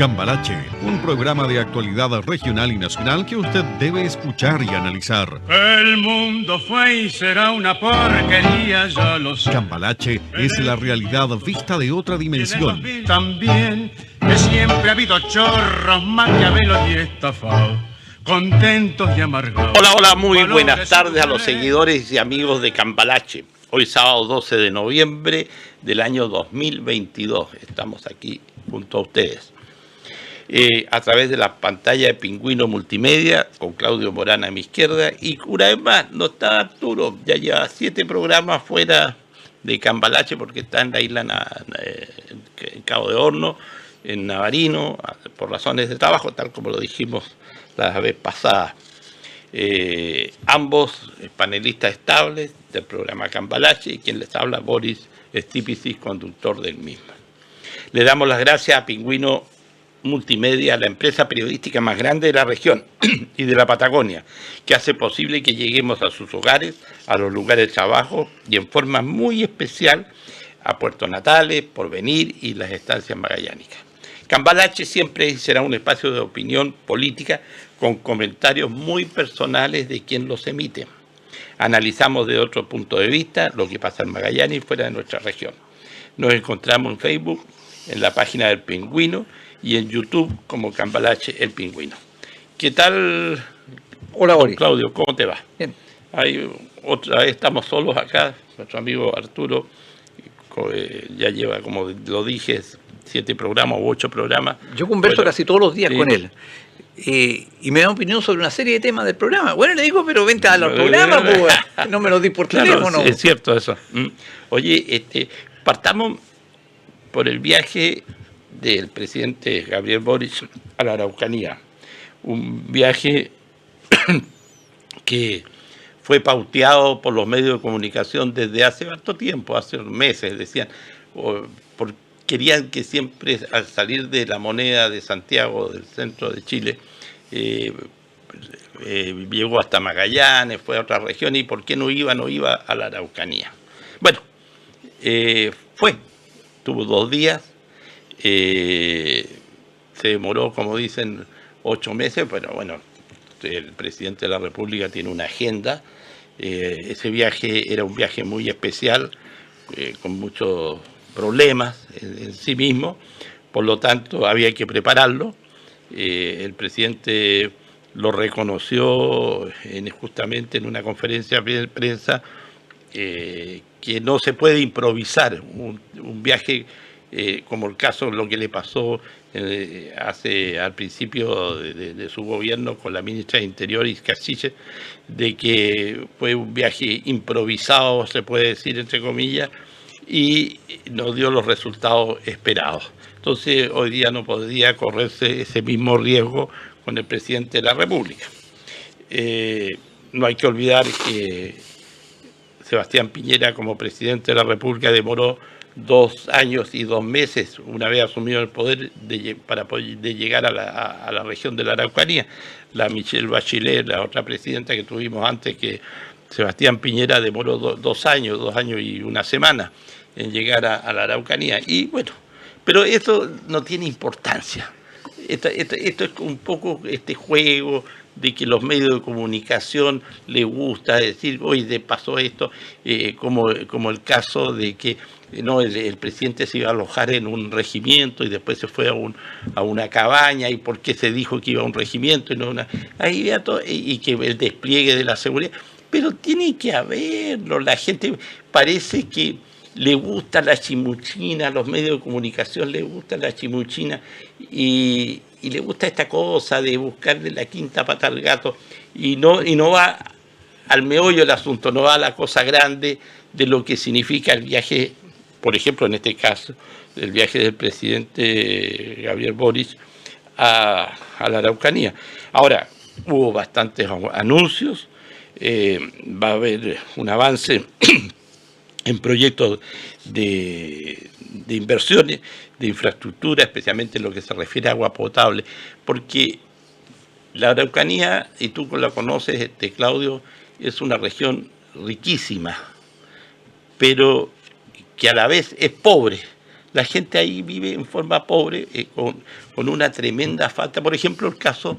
Cambalache, un programa de actualidad regional y nacional que usted debe escuchar y analizar. El mundo fue y será una porquería, ya lo sé. Cambalache es la realidad vista de otra dimensión. También que siempre ha habido chorros, maquiavelos y estafados, contentos y amargados. Hola, muy buenas tardes a los seguidores y amigos de Cambalache. Hoy sábado 12 de noviembre del año 2022. Estamos aquí junto a ustedes. A través de la pantalla de Pingüino Multimedia, con Claudio Morán a mi izquierda, y una vez más no está Arturo, ya lleva 7 programas fuera de Cambalache porque está en la isla en Cabo de Horno, en Navarino, por razones de trabajo, tal como lo dijimos la vez pasada. Ambos panelistas estables del programa Cambalache, y quien les habla, Boris Stipicis, conductor del mismo. Le damos las gracias a Pingüino Multimedia, la empresa periodística más grande de la región y de la Patagonia, que hace posible que lleguemos a sus hogares, a los lugares de trabajo y en forma muy especial a Puerto Natales, Porvenir y las estancias magallánicas. Cambalache siempre será un espacio de opinión política con comentarios muy personales de quien los emite. Analizamos de otro punto de vista lo que pasa en Magallanes y fuera de nuestra región. Nos encontramos en Facebook, en la página del Pingüino, y en YouTube como Cambalache el Pingüino. ¿Qué tal? Hola, Boris. Claudio, ¿cómo te va? Bien. Otra vez estamos solos acá. Nuestro amigo Arturo ya lleva, como lo dije, 7 programas u 8 programas. Yo converso casi todos los días con él. Y me da opinión sobre una serie de temas del programa. Bueno, le digo, pero vente a los programas, pues, no me lo di por teléfono. Claro, es cierto eso. Oye, partamos por el viaje del presidente Gabriel Boric a la Araucanía. Un viaje que fue pauteado por los medios de comunicación desde hace harto tiempo, hace meses, decían, querían que siempre al salir de la moneda de Santiago, del centro de Chile, llegó hasta Magallanes, fue a otra región, y ¿por qué no iba a la Araucanía? Bueno, tuvo 2 días, se demoró, como dicen, 8 meses, pero bueno, el presidente de la República tiene una agenda. Ese viaje era un viaje muy especial, con muchos problemas en sí mismo, por lo tanto había que prepararlo. El presidente lo reconoció justamente en una conferencia de prensa, que no se puede improvisar un viaje como el caso, lo que le pasó al principio de su gobierno con la ministra de Interior, Iscasiche, de que fue un viaje improvisado, se puede decir, entre comillas, y no dio los resultados esperados. Entonces, hoy día no podría correrse ese mismo riesgo con el presidente de la República. No hay que olvidar que Sebastián Piñera, como presidente de la República, demoró 2 años y 2 meses, una vez asumido el poder, para poder llegar a la región de la Araucanía. La Michelle Bachelet, la otra presidenta que tuvimos antes que Sebastián Piñera, demoró 2 años y 1 semana en llegar a la Araucanía. Y bueno, pero eso no tiene importancia. Esto es un poco este juego de que los medios de comunicación les gusta decir, oye, pasó esto, como el caso de que el presidente se iba a alojar en un regimiento y después se fue a una cabaña, y por qué se dijo que iba a un regimiento y no y que el despliegue de la seguridad. Pero tiene que haberlo. La gente parece que le gusta la chimuchina, a los medios de comunicación les gusta la chimuchina, y le gusta esta cosa de buscarle la quinta pata al gato, y no va al meollo del asunto, no va a la cosa grande de lo que significa el viaje, por ejemplo, en este caso, el viaje del presidente Gabriel Boric a la Araucanía. Ahora, hubo bastantes anuncios, va a haber un avance en proyectos de inversiones, de infraestructura, especialmente en lo que se refiere a agua potable, porque la Araucanía, y tú la conoces, Claudio, es una región riquísima, pero que a la vez es pobre. la gente ahí vive en forma pobre, con una tremenda falta. Por ejemplo, el caso,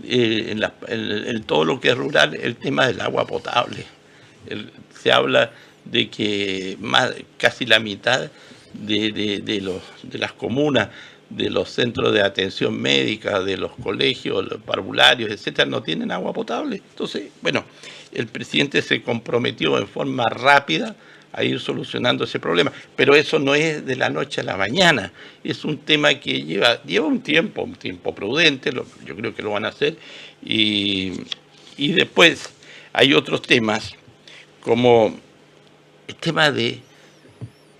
en todo lo que es rural, el tema del agua potable. Se habla de que casi la mitad de las comunas, de los centros de atención médica, de los colegios, los parvularios, etcétera, no tienen agua potable. Entonces, bueno, el presidente se comprometió en forma rápida a ir solucionando ese problema, pero eso no es de la noche a la mañana, es un tema que lleva un tiempo prudente, yo creo que lo van a hacer, y después hay otros temas, como el tema de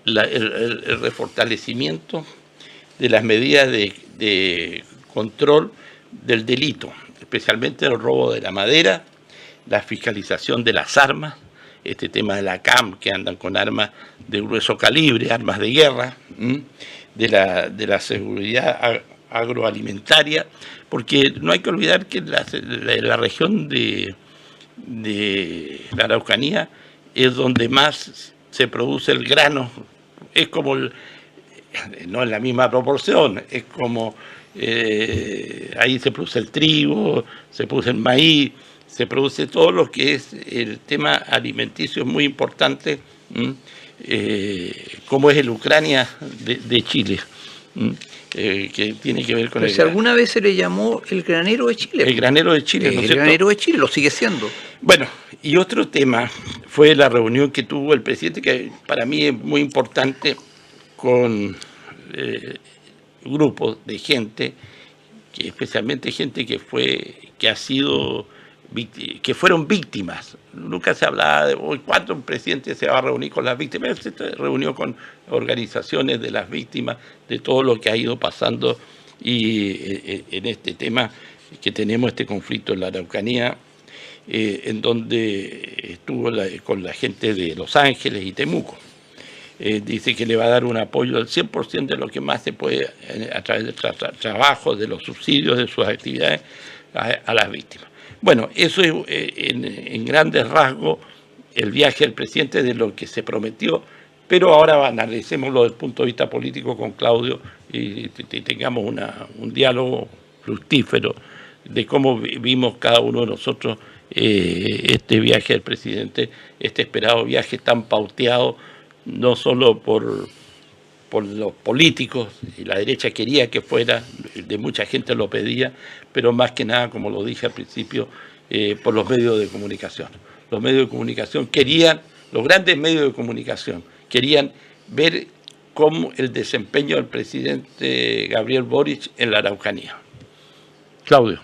el refortalecimiento de las medidas de control del delito, especialmente el robo de la madera, la fiscalización de las armas, este tema de la CAM, que andan con armas de grueso calibre, armas de guerra, de la seguridad agroalimentaria, porque no hay que olvidar que la región de la Araucanía es donde más se produce el grano, es como no en la misma proporción, es como ahí se produce el trigo, se produce el maíz, se produce todo lo que es el tema alimenticio, es muy importante, como es el Ucrania de Chile, que tiene que ver con si alguna vez se le llamó el granero de Chile. El granero de Chile, ¿no es cierto? El granero de Chile, lo sigue siendo. Bueno, y otro tema fue la reunión que tuvo el presidente, que para mí es muy importante, con grupos de gente, especialmente gente que fueron víctimas. Nunca se hablaba de hoy cuánto un presidente se va a reunir con las víctimas. Se reunió con organizaciones de las víctimas de todo lo que ha ido pasando, y en este tema que tenemos, este conflicto en la Araucanía, en donde estuvo con la gente de Los Ángeles y Temuco. Dice que le va a dar un apoyo al 100% de lo que más se puede, a través del trabajo, de los subsidios, de sus actividades, a las víctimas. Bueno, eso es en grandes rasgos el viaje del presidente, de lo que se prometió, pero ahora analicémoslo desde el punto de vista político con Claudio y tengamos un diálogo fructífero de cómo vimos cada uno de nosotros este viaje del presidente, este esperado viaje tan pauteado, no solo por los políticos, y la derecha quería que fuera, de mucha gente lo pedía, pero más que nada, como lo dije al principio, por los medios de comunicación. Los medios de comunicación querían, los grandes medios de comunicación, querían ver cómo el desempeño del presidente Gabriel Boric en la Araucanía. Claudio.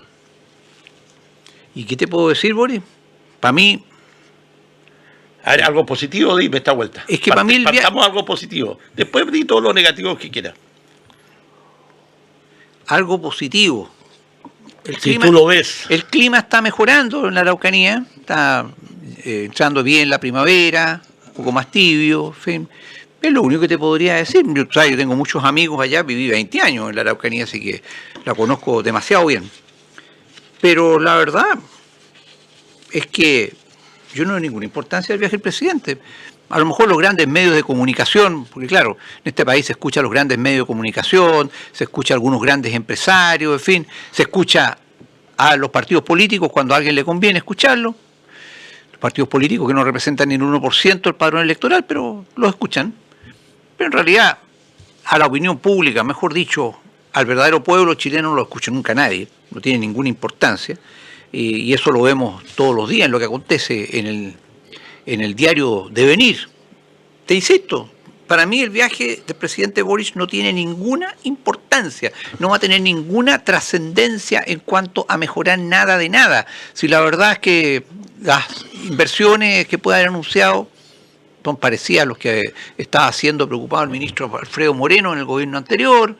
¿Y qué te puedo decir, Boris? Para mí... A ver, algo positivo, dime esta vuelta. Es que para mí partamos algo positivo. Después di todo lo negativo que quieras. Algo positivo. Si tú lo ves. El clima está mejorando en la Araucanía. Está entrando bien la primavera, un poco más tibio, en fin. Es lo único que te podría decir. Yo tengo muchos amigos allá, viví 20 años en la Araucanía, así que la conozco demasiado bien. Pero la verdad es que yo no doy ninguna importancia al viaje del presidente. A lo mejor los grandes medios de comunicación, porque claro, en este país se escucha a los grandes medios de comunicación, se escucha a algunos grandes empresarios, en fin, se escucha a los partidos políticos cuando a alguien le conviene escucharlo. Los partidos políticos que no representan ni el 1% del padrón electoral, pero los escuchan. Pero en realidad, a la opinión pública, mejor dicho, al verdadero pueblo chileno no lo escucha nunca nadie, no tiene ninguna importancia. Y eso lo vemos todos los días en lo que acontece en el diario Devenir. Te insisto, para mí el viaje del presidente Boric no tiene ninguna importancia, no va a tener ninguna trascendencia en cuanto a mejorar nada de nada. Si la verdad es que las inversiones que puede haber anunciado son parecidas a los que estaba haciendo preocupado el ministro Alfredo Moreno en el gobierno anterior.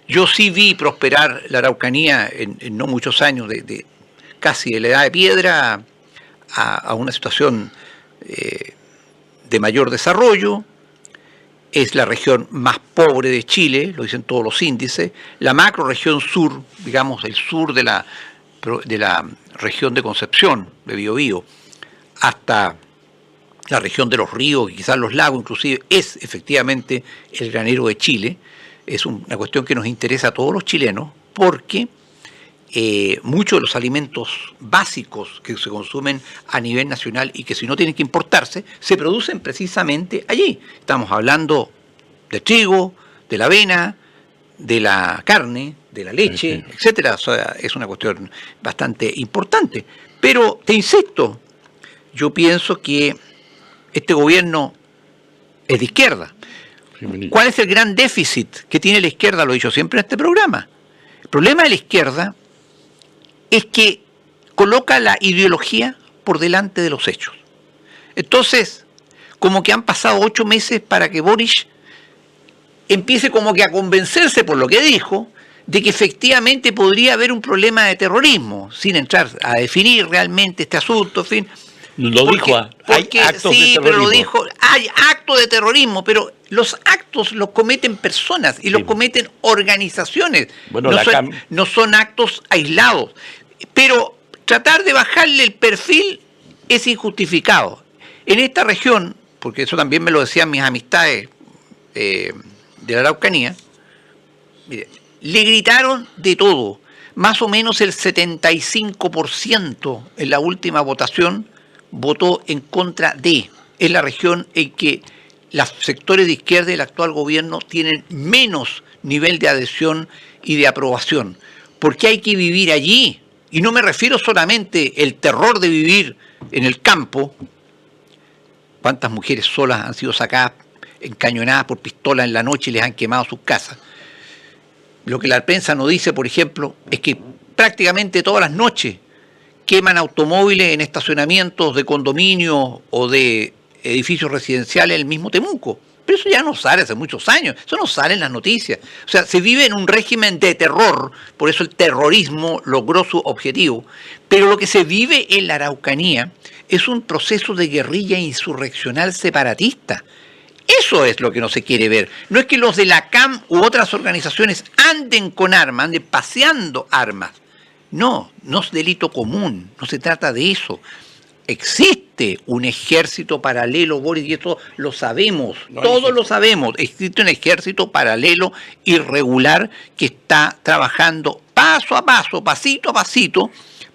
Yo sí vi prosperar la Araucanía en no muchos años, de casi de la edad de piedra a una situación de mayor desarrollo. Es la región más pobre de Chile, lo dicen todos los índices. La macroregión sur, digamos el sur de la región de Concepción, de Biobío, hasta la región de los ríos y quizás los lagos inclusive, es efectivamente el granero de Chile. Es una cuestión que nos interesa a todos los chilenos porque muchos de los alimentos básicos que se consumen a nivel nacional y que si no tienen que importarse, se producen precisamente allí. Estamos hablando de trigo, de la avena, de la carne, de la leche, etcétera. O sea, es una cuestión bastante importante. Pero, te insisto, yo pienso que este gobierno es de izquierda. ¿Cuál es el gran déficit que tiene la izquierda? Lo he dicho siempre en este programa. El problema de la izquierda es que coloca la ideología por delante de los hechos. Entonces, como que han pasado 8 meses para que Boric empiece como que a convencerse por lo que dijo, de que efectivamente podría haber un problema de terrorismo, sin entrar a definir realmente este asunto, en fin. Lo dijo, hay actos de terrorismo. Pero lo dijo, hay actos de terrorismo, pero los actos los cometen personas y los cometen organizaciones. Bueno, no son actos aislados. Pero tratar de bajarle el perfil es injustificado. En esta región, porque eso también me lo decían mis amistades de la Araucanía, mire, le gritaron de todo. Más o menos el 75% en la última votación votó en contra de. Es la región en que los sectores de izquierda y el actual gobierno tienen menos nivel de adhesión y de aprobación. Porque hay que vivir allí. Y no me refiero solamente al terror de vivir en el campo. ¿Cuántas mujeres solas han sido sacadas, encañonadas por pistola en la noche y les han quemado sus casas? Lo que la prensa no dice, por ejemplo, es que prácticamente todas las noches queman automóviles en estacionamientos de condominios o de edificios residenciales en el mismo Temuco. Pero eso ya no sale hace muchos años, eso no sale en las noticias. O sea, se vive en un régimen de terror, por eso el terrorismo logró su objetivo. Pero lo que se vive en la Araucanía es un proceso de guerrilla insurreccional separatista. Eso es lo que no se quiere ver. No es que los de la CAM u otras organizaciones anden con armas, anden paseando armas. No, no es delito común, no se trata de eso. Existe un ejército paralelo, Boris, y esto lo sabemos, todos lo sabemos. Existe un ejército paralelo irregular que está trabajando paso a paso, pasito a pasito,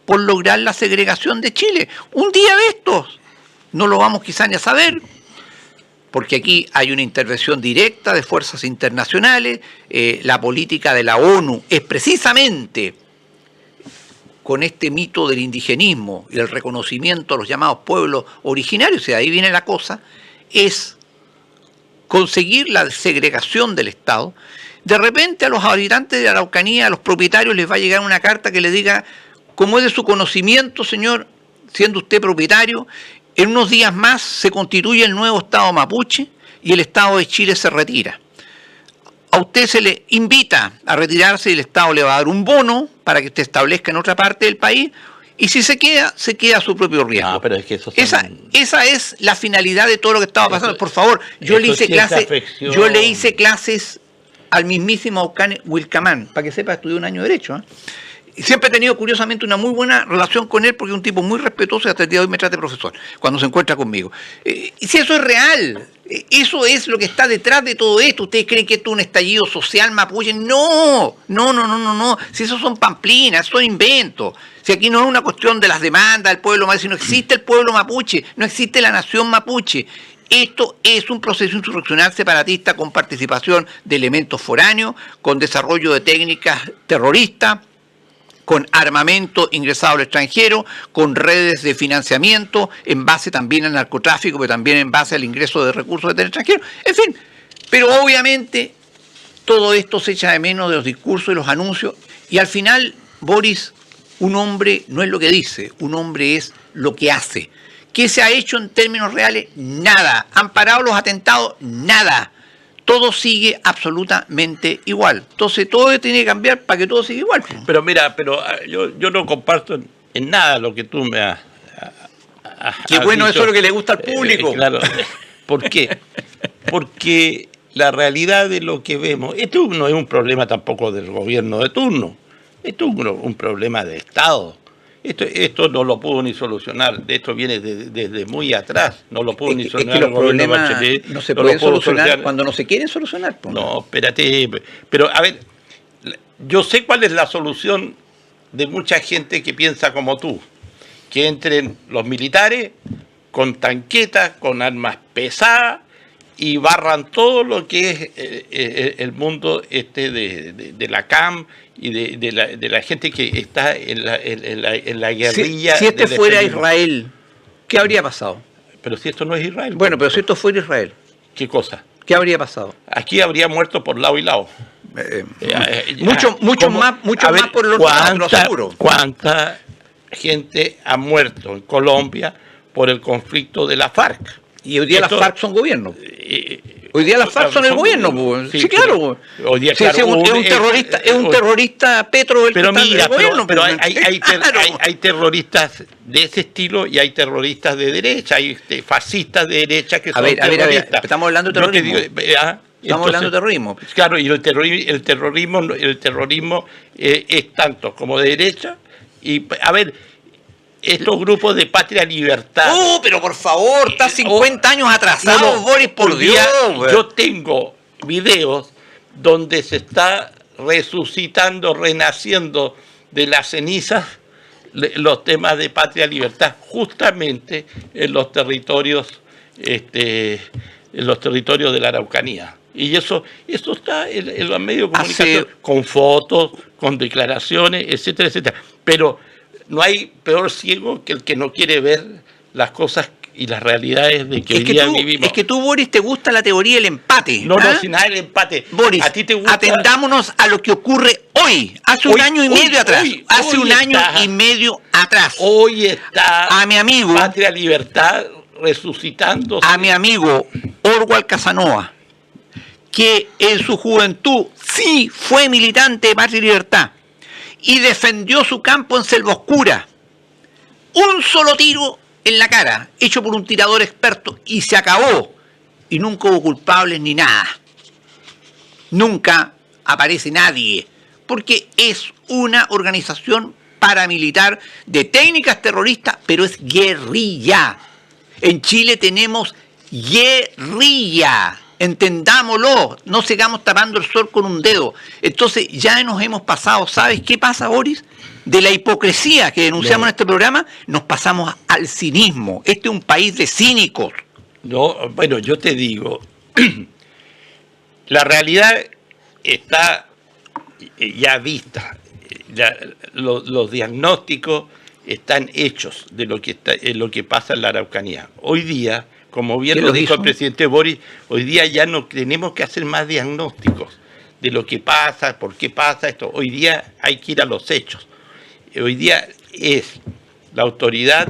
por lograr la segregación de Chile. Un día de estos, no lo vamos quizá ni a saber, porque aquí hay una intervención directa de fuerzas internacionales. La política de la ONU es precisamente con este mito del indigenismo y el reconocimiento a los llamados pueblos originarios, y de ahí viene la cosa, es conseguir la segregación del Estado. De repente a los habitantes de la Araucanía, a los propietarios, les va a llegar una carta que les diga, como es de su conocimiento, señor, siendo usted propietario, en unos días más se constituye el nuevo Estado mapuche y el Estado de Chile se retira. A usted se le invita a retirarse y el Estado le va a dar un bono para que usted establezca en otra parte del país, y si se queda a su propio riesgo. No, pero es que eso esa es la finalidad de todo lo que estaba pasando. Por favor, yo le hice clases al mismísimo Wilcamán, para que sepa, estudié un año de Derecho. Y siempre he tenido, curiosamente, una muy buena relación con él, porque es un tipo muy respetuoso y hasta el día de hoy me trata de profesor, cuando se encuentra conmigo. Y si eso es real, eso es lo que está detrás de todo esto. ¿Ustedes creen que esto es un estallido social mapuche? No. Si esos son pamplinas, son inventos. Si aquí no es una cuestión de las demandas del pueblo mapuche, no existe el pueblo mapuche, no existe la nación mapuche. Esto es un proceso insurreccional separatista con participación de elementos foráneos, con desarrollo de técnicas terroristas, con armamento ingresado al extranjero, con redes de financiamiento, en base también al narcotráfico, pero también en base al ingreso de recursos del extranjero. En fin, pero obviamente todo esto se echa de menos de los discursos y los anuncios, y al final, Boris, un hombre no es lo que dice, un hombre es lo que hace. ¿Qué se ha hecho en términos reales? Nada. ¿Han parado los atentados? Nada. Todo sigue absolutamente igual. Entonces todo tiene que cambiar para que todo siga igual. Pero mira, yo no comparto en nada lo que tú me has Qué bueno, dicho. Eso es lo que le gusta al público. Claro. ¿Por qué? Porque la realidad de lo que vemos, esto no es un problema tampoco del gobierno de turno, esto es un problema de Estado. Esto no lo pudo ni solucionar, esto viene desde muy atrás, no lo pudo ni Es solucionar que los el gobierno de problemas Bachelet, no se no lo pueden pudo solucionar cuando no se quieren solucionar. Po. No, espérate, pero a ver, yo sé cuál es la solución de mucha gente que piensa como tú, que entren los militares con tanquetas, con armas pesadas, y barran todo lo que es el mundo de la CAM y de la gente que está en la guerrilla. Si este fuera feminismo. Israel, ¿qué habría pasado? Pero si esto no es Israel. Bueno, pero si esto fuera Israel, ¿Qué cosa? ¿qué habría pasado? Aquí habría muerto por lado y lado. Mucho más por el otro lado, te lo aseguro. ¿Cuánta gente ha muerto en Colombia por el conflicto de la FARC? Y hoy día las FARC son gobierno. Hoy día las FARC son el gobierno, pues. Sí, claro. Hoy día, sí, claro, es un terrorista Petro el pero que está mira, en el gobierno. pero pues. hay terroristas de ese estilo y hay terroristas de derecha, hay fascistas de derecha que son terroristas. A ver, estamos hablando de terrorismo. Estamos hablando de terrorismo. Claro, y el terrorismo es tanto como de derecha y, a ver, estos grupos de Patria Libertad. Pero por favor, está 50 años atrasado, Boris, por Dios. Yo tengo videos donde se está resucitando, renaciendo de las cenizas los temas de Patria Libertad, justamente en los territorios, de la Araucanía. Y eso está en los medios de comunicación, con fotos, con declaraciones, etcétera, etcétera. Pero no hay peor ciego que el que no quiere ver las cosas y las realidades de que hoy día vivimos. Es que tú, Boris, te gusta la teoría del empate. No, sin nada del empate. Boris, ¿a ti te gusta? Atendámonos a lo que ocurre hoy, hace un año y medio atrás. Hoy está a mi amigo Patria Libertad resucitando. A mi amigo Orwell Casanova, que en su juventud sí fue militante de Patria y Libertad y defendió su campo en Selva Oscura. Un solo tiro en la cara, hecho por un tirador experto, y se acabó. Y nunca hubo culpables ni nada. Nunca aparece nadie, porque es una organización paramilitar de técnicas terroristas, pero es guerrilla. En Chile tenemos guerrilla. Entendámoslo, no sigamos tapando el sol con un dedo. Entonces ya nos hemos pasado, ¿sabes qué pasa, Boris? De la hipocresía que denunciamos en este programa, nos pasamos al cinismo. Este es un país de cínicos. No, bueno, yo te digo, la realidad está ya vista. Los diagnósticos están hechos de lo que pasa en la Araucanía. Hoy día, como bien lo dijo el presidente Boris, hoy día ya no tenemos que hacer más diagnósticos de lo que pasa, por qué pasa esto. Hoy día hay que ir a los hechos. Hoy día la autoridad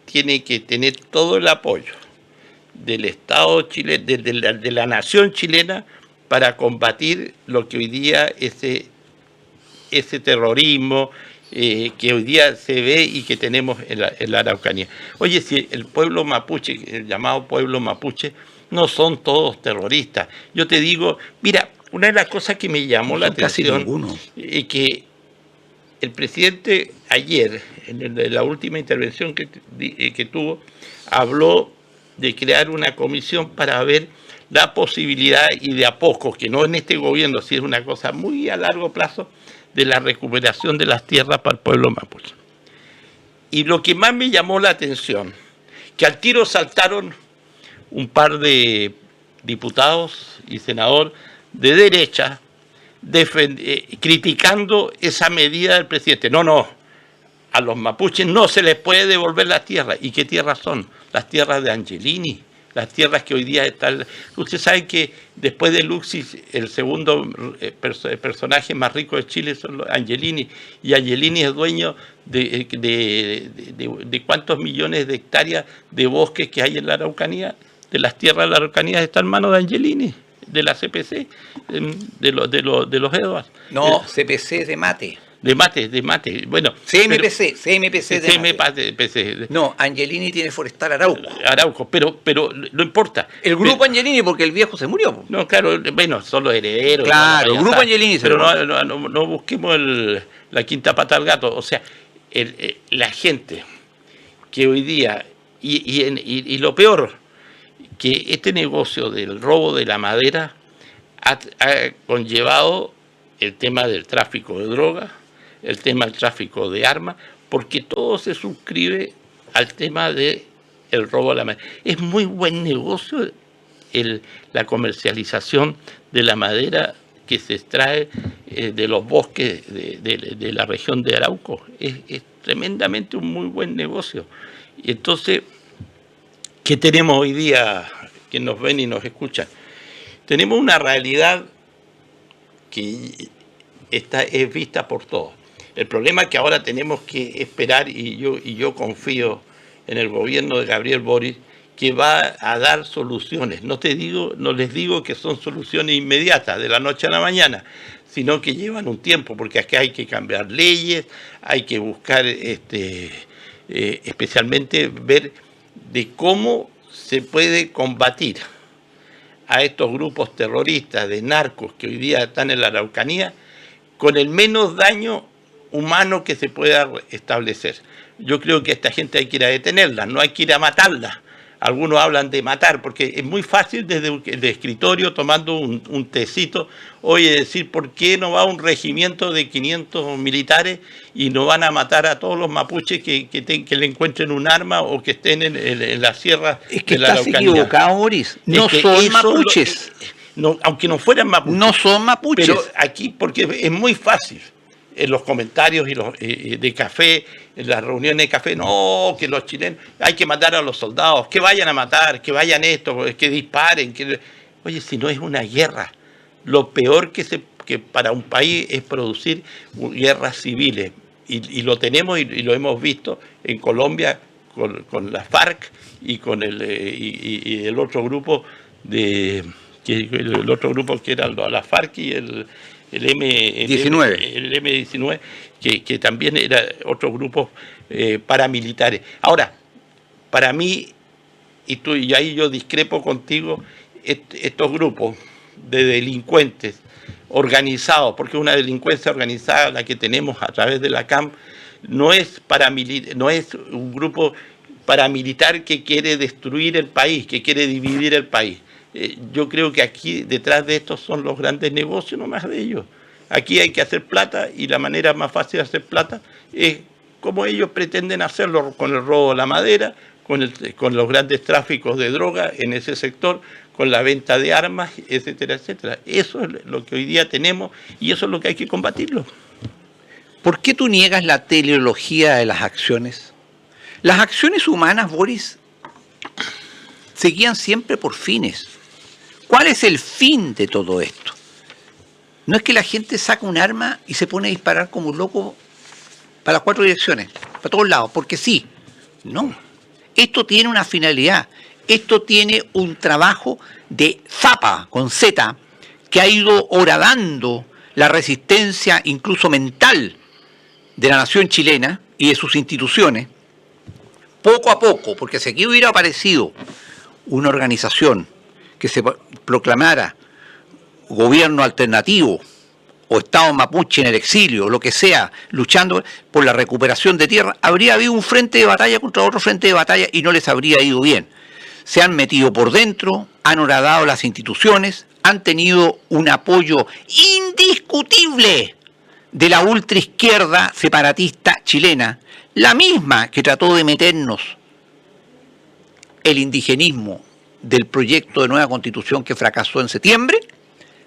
tiene que tener todo el apoyo del Estado chileno, de la nación chilena, para combatir lo que hoy día ese terrorismo que hoy día se ve y que tenemos en la Araucanía. Oye, si el pueblo mapuche, el llamado pueblo mapuche, no son todos terroristas. Yo te digo, mira, una de las cosas que me llamó la atención es que el presidente ayer, en la última intervención que tuvo, habló de crear una comisión para ver la posibilidad, y de a poco, que no en este gobierno, si es una cosa muy a largo plazo, de la recuperación de las tierras para el pueblo mapuche. Y lo que más me llamó la atención, que al tiro saltaron un par de diputados y senadores de derecha criticando esa medida del presidente. No, a los mapuches no se les puede devolver las tierras. ¿Y qué tierras son? Las tierras de Angelini, las tierras que hoy día están... Usted sabe que después de Luxis, el segundo personaje más rico de Chile son los Angelini, y Angelini es dueño de cuántos millones de hectáreas de bosques que hay en la Araucanía. De las tierras de la Araucanía está en manos de Angelini, de la CPC, de los Edwards. No, CPC es de mate. De mate. Bueno, CMPC de mate. No, Angelini tiene Forestal Arauco, pero no importa. El grupo Angelini, porque el viejo se murió. No, claro, bueno, son los herederos. Claro, el grupo Angelini. Pero no busquemos la quinta pata al gato. O sea, la gente que hoy día, y lo peor, que este negocio del robo de la madera ha conllevado el tema del tráfico de drogas, el tema del tráfico de armas, porque todo se suscribe al tema del robo de la madera. Es muy buen negocio la comercialización de la madera que se extrae de los bosques de la región de Arauco. Es tremendamente un muy buen negocio. Y entonces, ¿qué tenemos hoy día que nos ven y nos escuchan? Tenemos una realidad que es vista por todos. El problema es que ahora tenemos que esperar, y yo confío en el gobierno de Gabriel Boric, que va a dar soluciones. No les digo que son soluciones inmediatas, de la noche a la mañana, sino que llevan un tiempo, porque aquí hay que cambiar leyes, hay que buscar, especialmente ver de cómo se puede combatir a estos grupos terroristas de narcos que hoy día están en la Araucanía con el menos daño humano que se pueda establecer. Yo creo que a esta gente hay que ir a detenerla, no hay que ir a matarla. Algunos hablan de matar, porque es muy fácil desde el escritorio, tomando un tecito, oye, decir, ¿por qué no va un regimiento de 500 militares y no van a matar a todos los mapuches que le encuentren un arma o que estén en la sierra de la Araucanía? Es que estás equivocado, Boris. No son mapuches. Aunque no fueran mapuches. No son mapuches. Pero aquí, porque es muy fácil. En los comentarios de café, en las reuniones de café, no, que los chilenos, hay que matar a los soldados, que vayan a matar, que vayan esto, que disparen. Oye, si no es una guerra, lo peor que para un país es producir guerras civiles. Y lo tenemos y lo hemos visto en Colombia con la FARC y con el otro grupo el otro grupo que era la FARC y el M-19, que también era otro grupo paramilitares. Ahora, para mí, y ahí yo discrepo contigo, estos grupos de delincuentes organizados, porque una delincuencia organizada, la que tenemos a través de la CAM, no es un grupo paramilitar que quiere destruir el país, que quiere dividir el país. Yo creo que aquí detrás de estos son los grandes negocios, no más de ellos. Aquí hay que hacer plata y la manera más fácil de hacer plata es como ellos pretenden hacerlo, con el robo de la madera, con los grandes tráficos de droga en ese sector, con la venta de armas, etcétera, etcétera. Eso es lo que hoy día tenemos y eso es lo que hay que combatirlo. ¿Por qué tú niegas la teleología de las acciones? Las acciones humanas, Boris, se guían siempre por fines. ¿Cuál es el fin de todo esto? No es que la gente saca un arma y se pone a disparar como un loco para las 4 direcciones, para todos lados, porque sí. No. Esto tiene una finalidad. Esto tiene un trabajo de zapa, con Z, que ha ido horadando la resistencia, incluso mental, de la nación chilena y de sus instituciones, poco a poco, porque si aquí hubiera aparecido una organización que se proclamara gobierno alternativo o Estado mapuche en el exilio, lo que sea, luchando por la recuperación de tierra, habría habido un frente de batalla contra otro frente de batalla y no les habría ido bien. Se han metido por dentro, han horadado las instituciones, han tenido un apoyo indiscutible de la ultraizquierda separatista chilena, la misma que trató de meternos el indigenismo del proyecto de nueva constitución que fracasó en septiembre,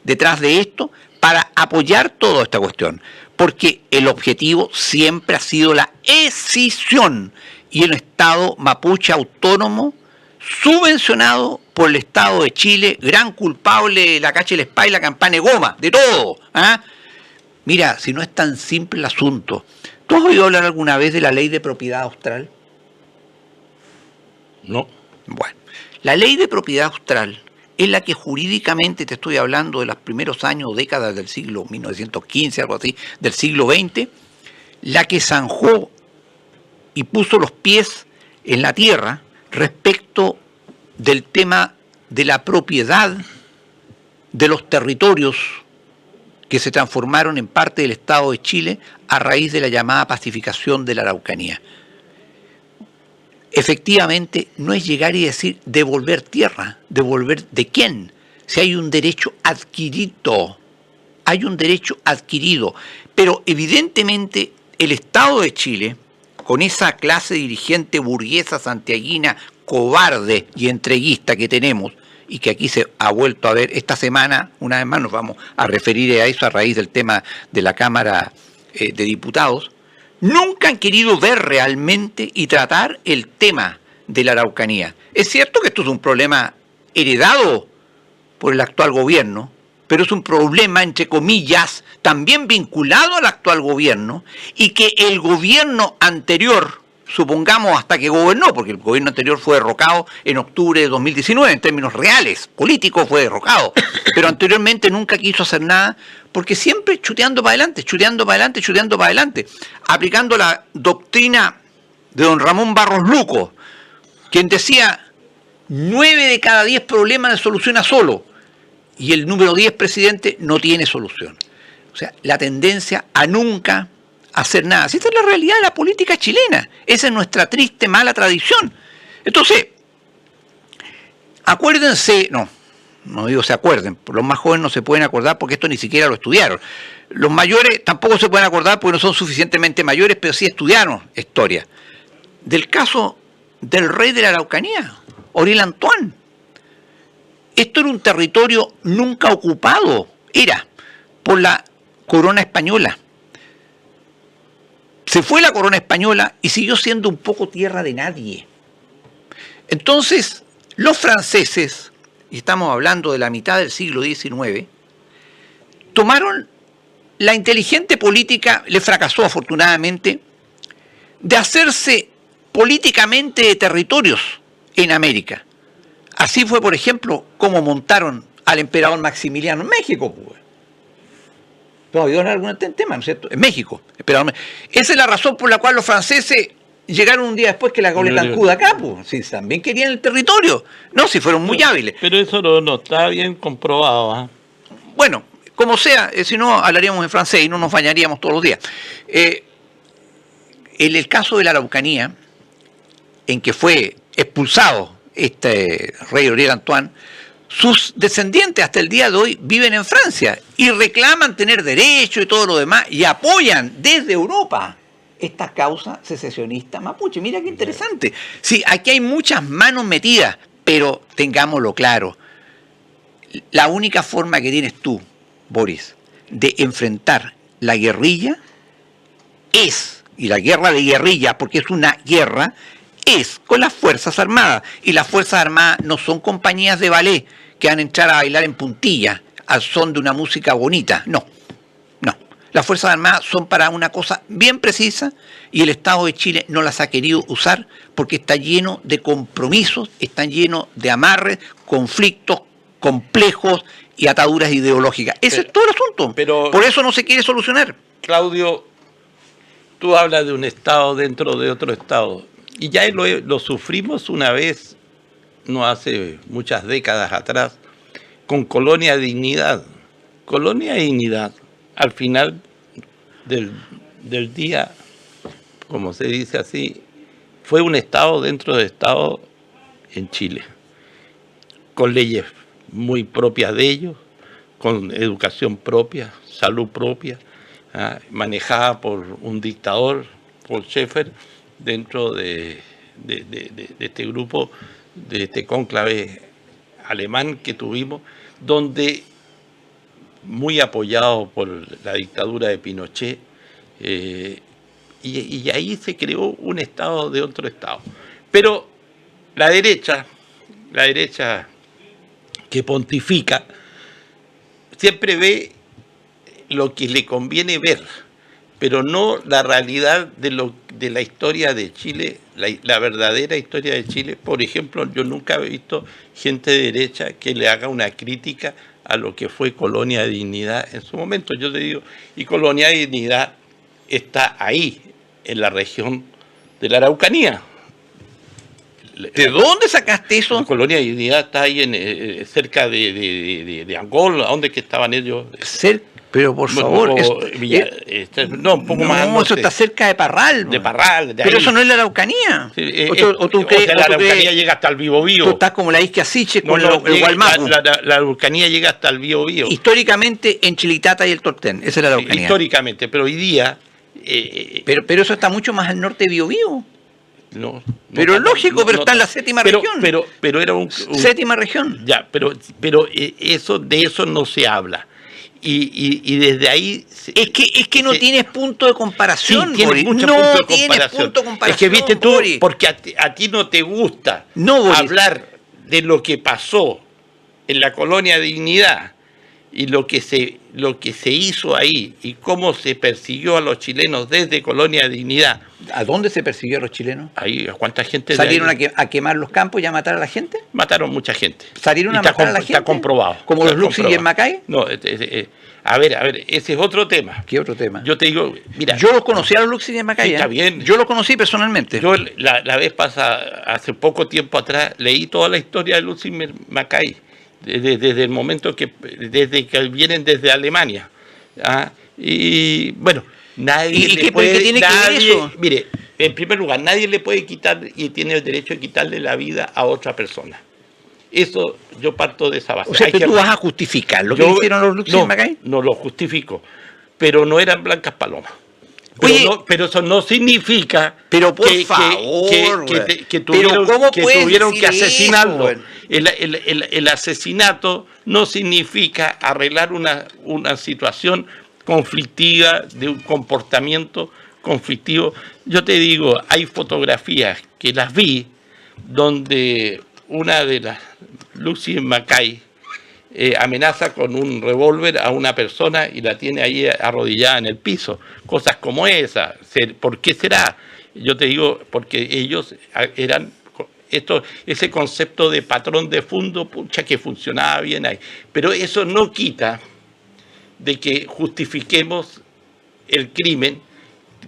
detrás de esto, para apoyar toda esta cuestión, porque el objetivo siempre ha sido la escisión y el Estado mapuche autónomo subvencionado por el Estado de Chile, gran culpable de la cacha y la espada y la campana de goma, de todo. ¿Ah? Mira, si no es tan simple el asunto, ¿tú has oído hablar alguna vez de la ley de propiedad austral? No. Bueno, la ley de propiedad austral es la que jurídicamente, te estoy hablando de los primeros años o décadas del siglo 1915, algo así, del siglo XX, la que zanjó y puso los pies en la tierra respecto del tema de la propiedad de los territorios que se transformaron en parte del Estado de Chile a raíz de la llamada pacificación de la Araucanía. Efectivamente, no es llegar y decir devolver tierra. ¿Devolver de quién? Si hay un derecho adquirido. Hay un derecho adquirido. Pero evidentemente el Estado de Chile, con esa clase dirigente burguesa santiaguina, cobarde y entreguista que tenemos, y que aquí se ha vuelto a ver esta semana, una vez más nos vamos a referir a eso a raíz del tema de la Cámara de Diputados, nunca han querido ver realmente y tratar el tema de la Araucanía. Es cierto que esto es un problema heredado por el actual gobierno, pero es un problema, entre comillas, también vinculado al actual gobierno, y que el gobierno anterior, supongamos hasta que gobernó, porque el gobierno anterior fue derrocado en octubre de 2019, en términos reales, políticos fue derrocado, pero anteriormente nunca quiso hacer nada, porque siempre chuteando para adelante, chuteando para adelante, chuteando para adelante, aplicando la doctrina de don Ramón Barros Luco, quien decía, 9 de cada 10 problemas se soluciona solo, y el número 10, presidente, no tiene solución. O sea, la tendencia a nunca hacer nada. Esa es la realidad de la política chilena. Esa es nuestra triste, mala tradición. Entonces, acuérdense, no digo se acuerden, los más jóvenes no se pueden acordar porque esto ni siquiera lo estudiaron. Los mayores tampoco se pueden acordar porque no son suficientemente mayores, pero sí estudiaron historia. Del caso del rey de la Araucanía, Oriel Antoine. Esto era un territorio nunca ocupado, era por la corona española. Se fue la corona española y siguió siendo un poco tierra de nadie. Entonces, los franceses, y estamos hablando de la mitad del siglo XIX, tomaron la inteligente política, le fracasó afortunadamente, de hacerse políticamente de territorios en América. Así fue, por ejemplo, como montaron al emperador Maximiliano en México, pues. ¿No ha habido algún tema, ¿no es cierto? En México. Esa es la razón por la cual los franceses llegaron un día después que la Gauletancuda de acá, pues. Sí, también querían el territorio. No, si fueron muy hábiles. Pero eso no está bien comprobado. Bueno, como sea, si no hablaríamos en francés y no nos bañaríamos todos los días. En el caso de la Araucanía, en que fue expulsado este rey Oriel Antoine, sus descendientes hasta el día de hoy viven en Francia y reclaman tener derecho y todo lo demás y apoyan desde Europa esta causa secesionista mapuche. Mira qué interesante. Sí, aquí hay muchas manos metidas, pero tengámoslo claro. La única forma que tienes tú, Boris, de enfrentar la guerrilla es, y la guerra de guerrilla, porque es una guerra, es con las Fuerzas Armadas. Y las Fuerzas Armadas no son compañías de ballet que van a entrar a bailar en puntilla al son de una música bonita. No. Las Fuerzas Armadas son para una cosa bien precisa y el Estado de Chile no las ha querido usar porque está lleno de compromisos, está lleno de amarres, conflictos complejos y ataduras ideológicas. Ese es todo el asunto. Pero, por eso no se quiere solucionar. Claudio, tú hablas de un Estado dentro de otro Estado. Y ya lo sufrimos una vez, no hace muchas décadas atrás, con Colonia Dignidad. Colonia Dignidad, al final del día, como se dice así, fue un Estado dentro de Estado en Chile, con leyes muy propias de ellos, con educación propia, salud propia, manejada por un dictador, Paul Schaeffer, dentro de este grupo, de este cónclave alemán que tuvimos, donde, muy apoyado por la dictadura de Pinochet, y ahí se creó un Estado de otro Estado. Pero la derecha que pontifica, siempre ve lo que le conviene ver, pero no la realidad de la historia de Chile, la verdadera historia de Chile. Por ejemplo, yo nunca he visto gente de derecha que le haga una crítica a lo que fue Colonia de Dignidad en su momento. Yo te digo, y Colonia de Dignidad está ahí, en la región de la Araucanía. ¿De dónde sacaste eso? La Colonia de Dignidad está ahí cerca de Angola. ¿Dónde que estaban ellos? Pero por favor, no, un poco más al norte. Eso está cerca de Parral. De Parral, de ahí. Pero eso no es la Araucanía. Sí, ¿O tú crees, la Araucanía llega hasta el Biobío. Tú estás como la isquia Siche con No, el Gualmapu. La Araucanía llega hasta el Biobío. Históricamente en Chilitata y el Tortén, esa es la Araucanía. Históricamente, pero hoy día... pero eso está mucho más al norte de Biobío. No, pero es lógico, pero está en la séptima región. Pero era un séptima región. Ya, pero de eso no se habla. Y desde ahí... Es que no tienes punto de comparación, sí, tienes mucho punto de comparación. Es que viste tú, Boris, porque a ti no te gusta hablar de lo que pasó en la Colonia Dignidad y lo que se hizo ahí y cómo se persiguió a los chilenos desde Colonia Dignidad. ¿A dónde se persiguió a los chilenos? Ahí, ¿a cuánta gente? ¿Salieron a quemar los campos y a matar a la gente? Mataron mucha gente. ¿Salieron a matar a la gente? Está comprobado. ¿Como los Luxi y en Macay? No, a ver, ese es otro tema. ¿Qué otro tema? Yo te digo, mira... Yo los conocí a los Luxi y en Macay. Sí, está bien. Yo los conocí personalmente. Yo la vez pasada, hace poco tiempo atrás, leí toda la historia de Luxi y Macay. Desde el momento desde que vienen desde Alemania. ¿Ah? Y bueno, nadie tiene que ver eso? Mire, en primer lugar, nadie le puede quitar y tiene el derecho de quitarle la vida a otra persona. Eso yo parto de esa base. O sea, tú vas a justificar lo que hicieron los Luxi y Macay. No lo justifico, pero no eran blancas palomas. Pero eso no significa pero por favor, que tuvieron que asesinarlo. El asesinato no significa arreglar una situación conflictiva, de un comportamiento conflictivo. Yo te digo, hay fotografías que las vi donde una de las Luxi y Macay amenaza con un revólver a una persona y la tiene ahí arrodillada en el piso. Cosas como esas. ¿Por qué será? Yo te digo, porque ellos eran... ese concepto de patrón de fondo, pucha, que funcionaba bien ahí. Pero eso no quita de que justifiquemos el crimen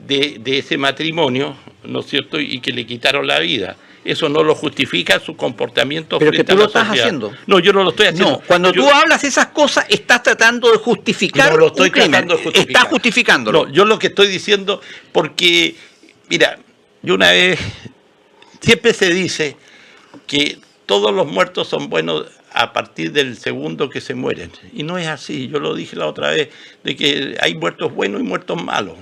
de ese matrimonio, ¿no es cierto?, y que le quitaron la vida. Eso no lo justifica su comportamiento frente a la sociedad. Pero que tú lo estás haciendo. No, yo no lo estoy haciendo. No, cuando tú hablas esas cosas, estás tratando de justificar. No lo estoy tratando de justificar. Estás justificándolo. No, yo lo que estoy diciendo, porque, mira, yo una vez, siempre se dice que todos los muertos son buenos a partir del segundo que se mueren. Y no es así. Yo lo dije la otra vez, de que hay muertos buenos y muertos malos.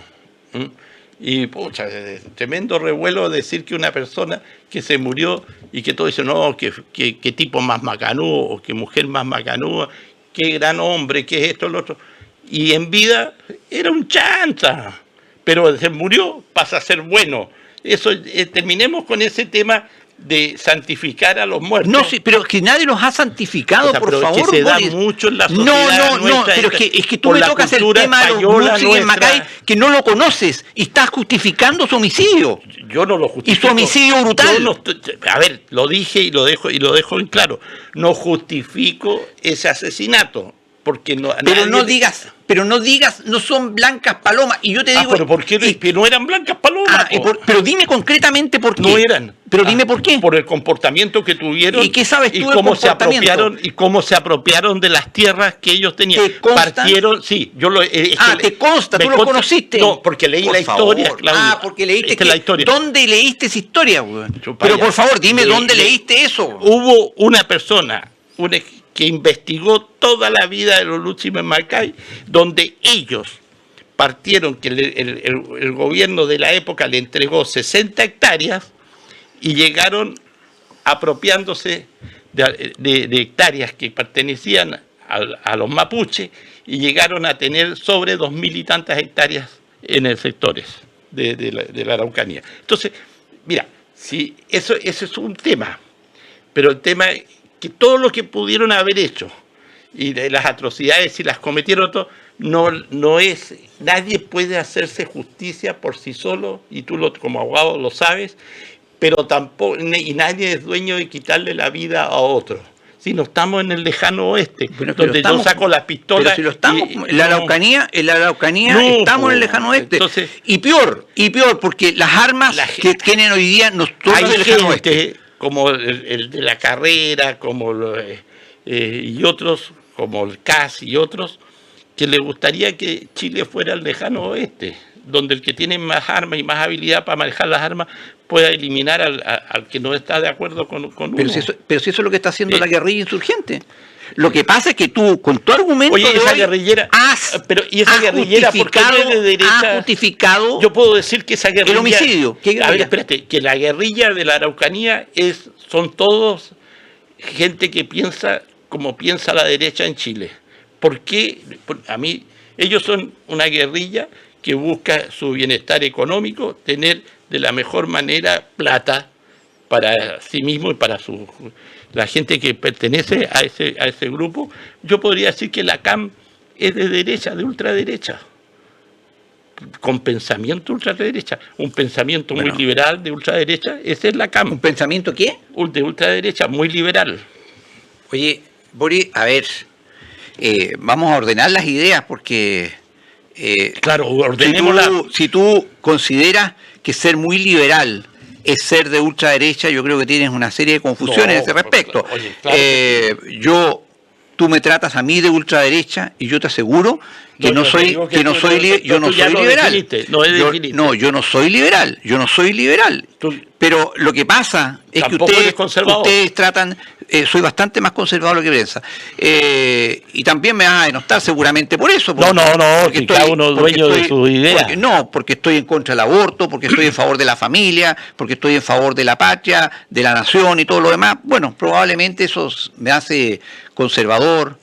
Y, pucha, tremendo revuelo decir que una persona que se murió y que todo dice, no, que tipo más macanudo, o que mujer más macanuda, qué gran hombre, qué es esto, lo otro. Y en vida era un chanza, pero se murió, pasa a ser bueno. Eso, terminemos con ese tema de santificar a los muertos. No, sí, pero que nadie los ha santificado, o sea, por pero favor. Es que se da mucho en la sociedad no, pero es que tú me tocas el tema de los Luxi y en Macay, que no lo conoces, y estás justificando su homicidio. Yo no lo justifico. Y su homicidio brutal. A ver, lo dije y lo dejo en claro. No justifico ese asesinato. Porque pero no digas, no son blancas palomas. Y yo te digo. Pero ¿por qué no eran blancas palomas? Pero dime concretamente por qué. No eran. Pero dime por qué. Por el comportamiento que tuvieron. ¿Y qué sabes tú y del cómo comportamiento? cómo se apropiaron de las tierras que ellos tenían. ¿Te consta? Partieron, sí. Te consta, tú lo conociste. No, porque leí la historia, Claudia. Porque leíste la historia. ¿Dónde leíste esa historia, güey? Pero por favor, dime dónde leíste eso. Hubo una persona, que investigó toda la vida de los Luxi y Macay, donde ellos partieron que el gobierno de la época le entregó 60 hectáreas y llegaron apropiándose de hectáreas que pertenecían a los mapuches y llegaron a tener sobre 2.000 y tantas hectáreas en el sectores de la Araucanía. Entonces, mira, si ese es un tema, pero el tema es que todo lo que pudieron haber hecho y de las atrocidades, si las cometieron todo, no es, nadie puede hacerse justicia por sí solo, y tú como abogado lo sabes, pero tampoco, y nadie es dueño de quitarle la vida a otro. Si no estamos en el lejano oeste, donde yo saco las pistolas. Pero si lo estamos, en la Araucanía estamos en el lejano oeste. Entonces, y peor, porque las armas que tienen hoy día no son del lejano oeste. Como el de la carrera, y otros, como el CAS y otros, que le gustaría que Chile fuera el lejano oeste, donde el que tiene más armas y más habilidad para manejar las armas pueda eliminar al que no está de acuerdo con uno. Pero si eso es lo que está haciendo la guerrilla insurgente. Lo que pasa es que tú, con tu argumento, oye, esa guerrillera, ¿por qué no es de derecha? Has justificado. Yo puedo decir que esa guerrilla, el homicidio. A ver, espérate, que la guerrilla de la Araucanía son todos gente que piensa como piensa la derecha en Chile. ¿Por qué? A mí, ellos son una guerrilla que busca su bienestar económico, tener de la mejor manera plata para sí mismo y para la gente que pertenece a ese grupo. Yo podría decir que la CAM es de derecha, de ultraderecha, con pensamiento ultraderecha, un pensamiento muy liberal de ultraderecha, esa es la CAM. ¿Un pensamiento qué? De ultraderecha, muy liberal. Oye, Boris, a ver, vamos a ordenar las ideas porque... claro, ordenémoslas. Si tú consideras que ser muy liberal es ser de ultraderecha, yo creo que tienes una serie de confusiones a ese respecto. Oye, claro tú me tratas a mí de ultraderecha y yo te aseguro que yo no soy liberal. Yo no soy liberal. Pero lo que pasa es que ustedes tratan, soy bastante más conservador de lo que piensa. Y también me vas a denostar seguramente por eso. Porque cada uno dueño de sus ideas. Porque estoy en contra del aborto, porque estoy en favor de la familia, porque estoy en favor de la patria, de la nación y todo lo demás. Bueno, probablemente eso me hace conservador.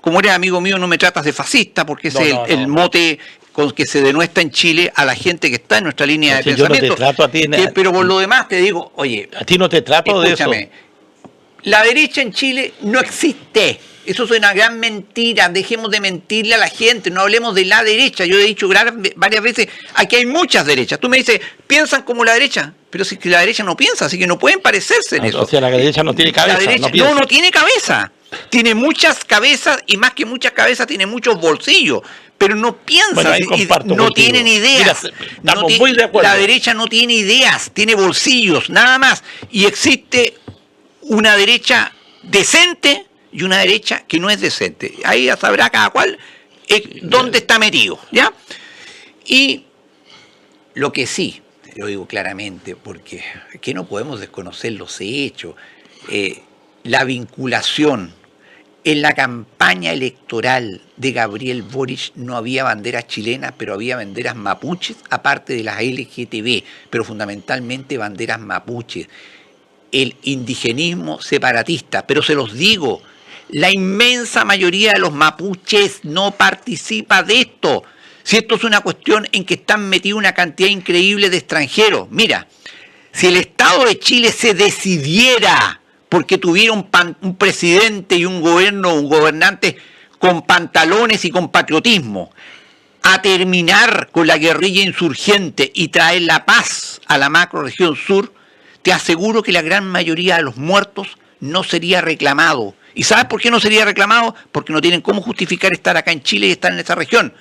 Como eres amigo mío, no me tratas de fascista, porque ese es el mote con que se denuestra en Chile a la gente que está en nuestra línea de pensamiento. Yo no te trato a ti, pero por lo demás te digo, oye, a ti no te trato escúchame, de eso. La derecha en Chile no existe. Eso es una gran mentira. Dejemos de mentirle a la gente. No hablemos de la derecha. Yo he dicho varias veces, aquí hay muchas derechas. Tú me dices, ¿piensan como la derecha? Pero si la derecha no piensa, así que no pueden parecerse en eso. O sea, la derecha no tiene cabeza. No tiene cabeza. Tiene muchas cabezas y más que muchas cabezas tiene muchos bolsillos. Pero no piensa, no tienen ideas. Estamos muy de acuerdo. La derecha no tiene ideas, tiene bolsillos, nada más. Y existe una derecha decente y una derecha que no es decente. Ahí ya sabrá cada cual dónde está metido, ¿ya? Y lo que sí, lo digo claramente, porque que no podemos desconocer los hechos, la vinculación. En la campaña electoral de Gabriel Boric no había banderas chilenas, pero había banderas mapuches, aparte de las LGTB, pero fundamentalmente banderas mapuches. El indigenismo separatista, pero se los digo, la inmensa mayoría de los mapuches no participa de esto. Si esto es una cuestión en que están metidos una cantidad increíble de extranjeros. Mira, si el Estado de Chile se decidiera porque tuviera un presidente y un gobernante con pantalones y con patriotismo, a terminar con la guerrilla insurgente y traer la paz a la macrorregión sur, te aseguro que la gran mayoría de los muertos no sería reclamado. ¿Y sabes por qué no sería reclamado? Porque no tienen cómo justificar estar acá en Chile y estar en esa región.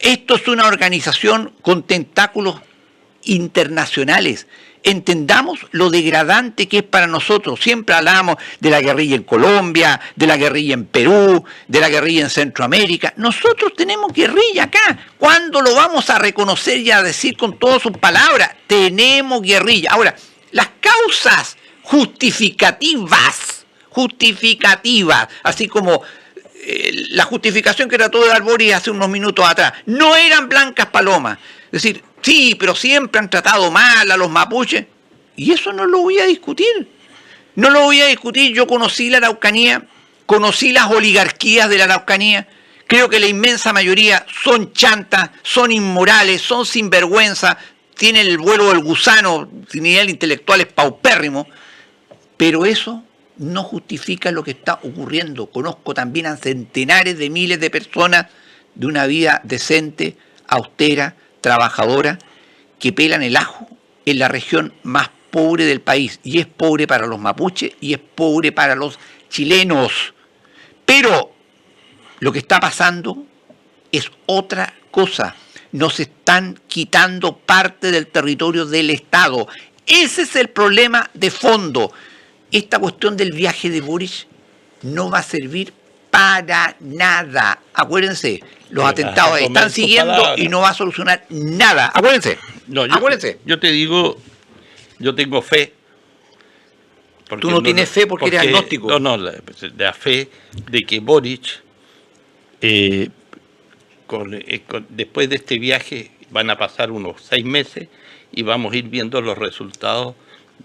Esto es una organización con tentáculos internacionales. Entendamos lo degradante que es para nosotros. Siempre hablamos de la guerrilla en Colombia, de la guerrilla en Perú, de la guerrilla en Centroamérica. Nosotros tenemos guerrilla acá. ¿Cuándo lo vamos a reconocer y a decir con todas sus palabras? Tenemos guerrilla. Ahora, las causas justificativas, así como la justificación que trató de dar Boris hace unos minutos atrás, no eran blancas palomas. Es decir, sí, pero siempre han tratado mal a los mapuches. Y eso no lo voy a discutir. No lo voy a discutir. Yo conocí la Araucanía, conocí las oligarquías de la Araucanía. Creo que la inmensa mayoría son chantas, son inmorales, son sinvergüenza, tienen el vuelo del gusano, su nivel intelectual es paupérrimo. Pero eso no justifica lo que está ocurriendo. Conozco también a centenares de miles de personas de una vida decente, austera, trabajadora, que pelan el ajo en la región más pobre del país, y es pobre para los mapuches y es pobre para los chilenos. Pero lo que está pasando es otra cosa. Nos están quitando parte del territorio del Estado. Ese es el problema de fondo. Esta cuestión del viaje de Boric no va a servir para nada. Acuérdense, los atentados a están tus siguiendo palabras. y no va a solucionar nada. Acuérdense. No, Acuérdense. yo te digo, yo tengo fe. Porque Tú no tienes fe porque eres agnóstico. No, la fe de que Boric, después de este viaje, van a pasar unos 6 meses y vamos a ir viendo los resultados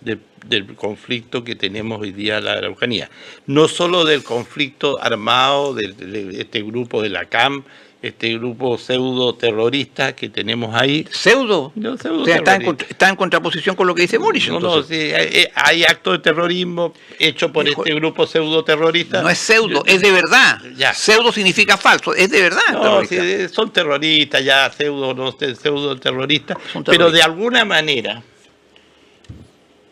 del conflicto que tenemos hoy día en la Araucanía. No solo del conflicto armado de este grupo de la CAM, este grupo pseudo terrorista que tenemos ahí. ¿Pseudo? No, pseudo O sea, terrorista. está en contraposición con lo que dice Boric. No, Entonces. sí, hay actos de terrorismo hechos por Hijo, este grupo pseudo terrorista. No es pseudo, es de verdad. Ya. Pseudo significa falso, es de verdad. No, terrorista. sí, son terroristas ya, pseudo terroristas, Son pero terroristas. de alguna manera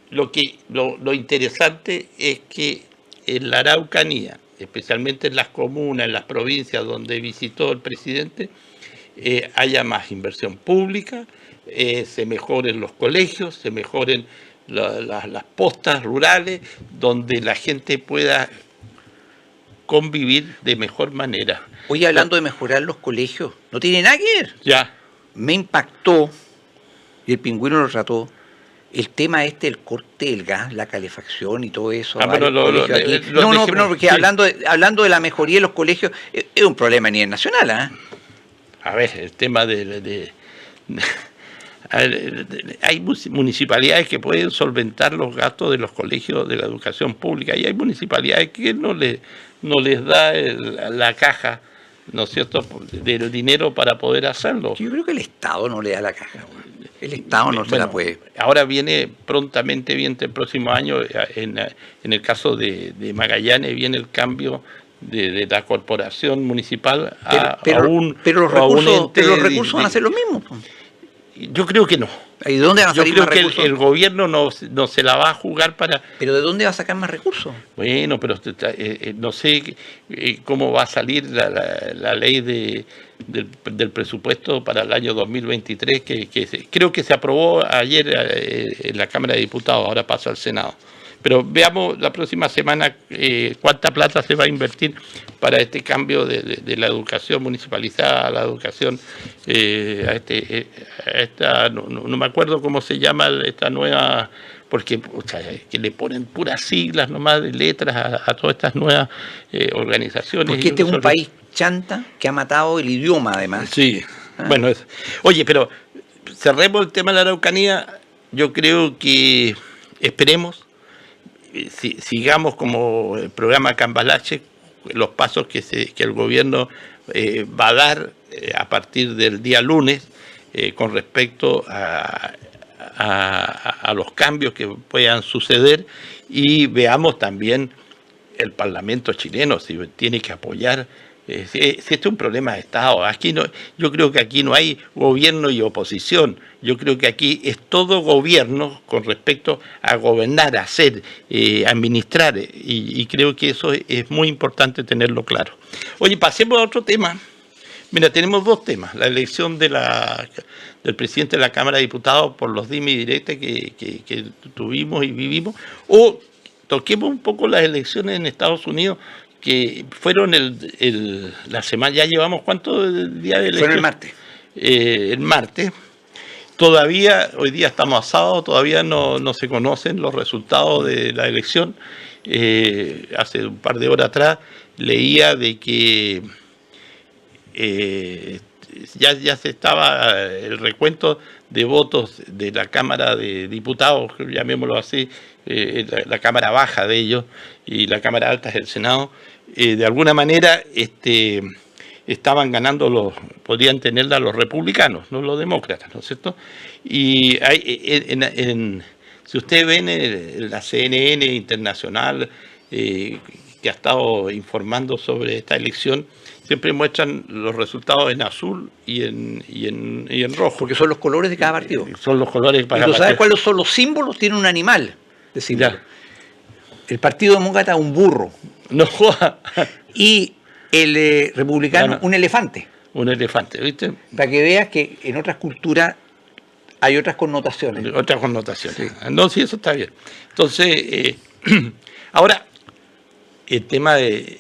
lo interesante es que en la Araucanía, especialmente en las comunas, en las provincias donde visitó el presidente, haya más inversión pública, se mejoren los colegios, se mejoren las postas rurales, donde la gente pueda convivir de mejor manera. Oye, hablando de mejorar los colegios, no tiene nada que ver. Ya, Me impactó, y el pingüino lo trató, el tema del corte del gas, la calefacción y todo eso. pero varios colegios aquí. No, porque sí. hablando de la mejoría de los colegios, es un problema a nivel nacional, ¿ah? A ver, el tema hay municipalidades que pueden solventar los gastos de los colegios de la educación pública y hay municipalidades que no les da la caja, ¿no es cierto?, del dinero para poder hacerlo. Yo creo que el Estado no le da la caja. El Estado no se la puede. Ahora viene prontamente, el próximo año, en el caso de Magallanes, viene el cambio de la corporación municipal pero los recursos van a ser los mismos. Yo creo que no. ¿Y de dónde van a Yo salir creo más que recursos? el gobierno no se la va a jugar para... ¿Pero de dónde va a sacar más recursos? Bueno, pero no sé cómo va a salir la ley del presupuesto para el año 2023, creo que se aprobó ayer en la Cámara de Diputados, ahora pasa al Senado. Pero veamos la próxima semana cuánta plata se va a invertir para este cambio de la educación municipalizada a la educación, no me acuerdo cómo se llama esta nueva, porque que le ponen puras siglas nomás de letras a todas estas nuevas organizaciones. Porque este es un país chanta que ha matado el idioma, además. Sí, bueno, oye, pero cerremos el tema de la Araucanía. Yo creo que esperemos, sigamos como el programa Cambalache, los pasos que el gobierno va a dar a partir del día lunes con respecto a los cambios que puedan suceder, y veamos también el Parlamento chileno si tiene que apoyar. Si este es un problema de Estado, yo creo que aquí no hay gobierno y oposición. Yo creo que aquí es todo gobierno con respecto a gobernar, a hacer, administrar, y creo que eso es muy importante tenerlo claro. Oye, pasemos a otro tema. Mira, tenemos 2 temas. La elección del presidente de la Cámara de Diputados por los dimes y diretes que tuvimos y vivimos, o toquemos un poco las elecciones en Estados Unidos, que fueron la semana, ya llevamos ¿cuántos días de elección? Fueron el martes. El martes. Todavía, hoy día estamos a sábado, todavía no se conocen los resultados de la elección. Hace un par de horas atrás leía de que ya se estaba el recuento de votos de la Cámara de Diputados, llamémoslo así, la Cámara Baja de ellos, y la Cámara Alta es el Senado. De alguna manera estaban ganando podrían tenerla los republicanos, no los demócratas, ¿no es cierto? Y si ustedes ven en la CNN internacional, que ha estado informando sobre esta elección, siempre muestran los resultados en azul y en rojo. Porque son los colores de cada partido. Son los colores para... ¿Y tú sabes cuáles son los símbolos? Tiene un animal de símbolo. Ya. El Partido Demócrata, un burro. No, Y el republicano, No. un elefante. un elefante, ¿viste? Para que veas que en otras culturas hay otras connotaciones. Otras connotaciones. No, sí, eso está bien. Entonces, ahora, el tema de...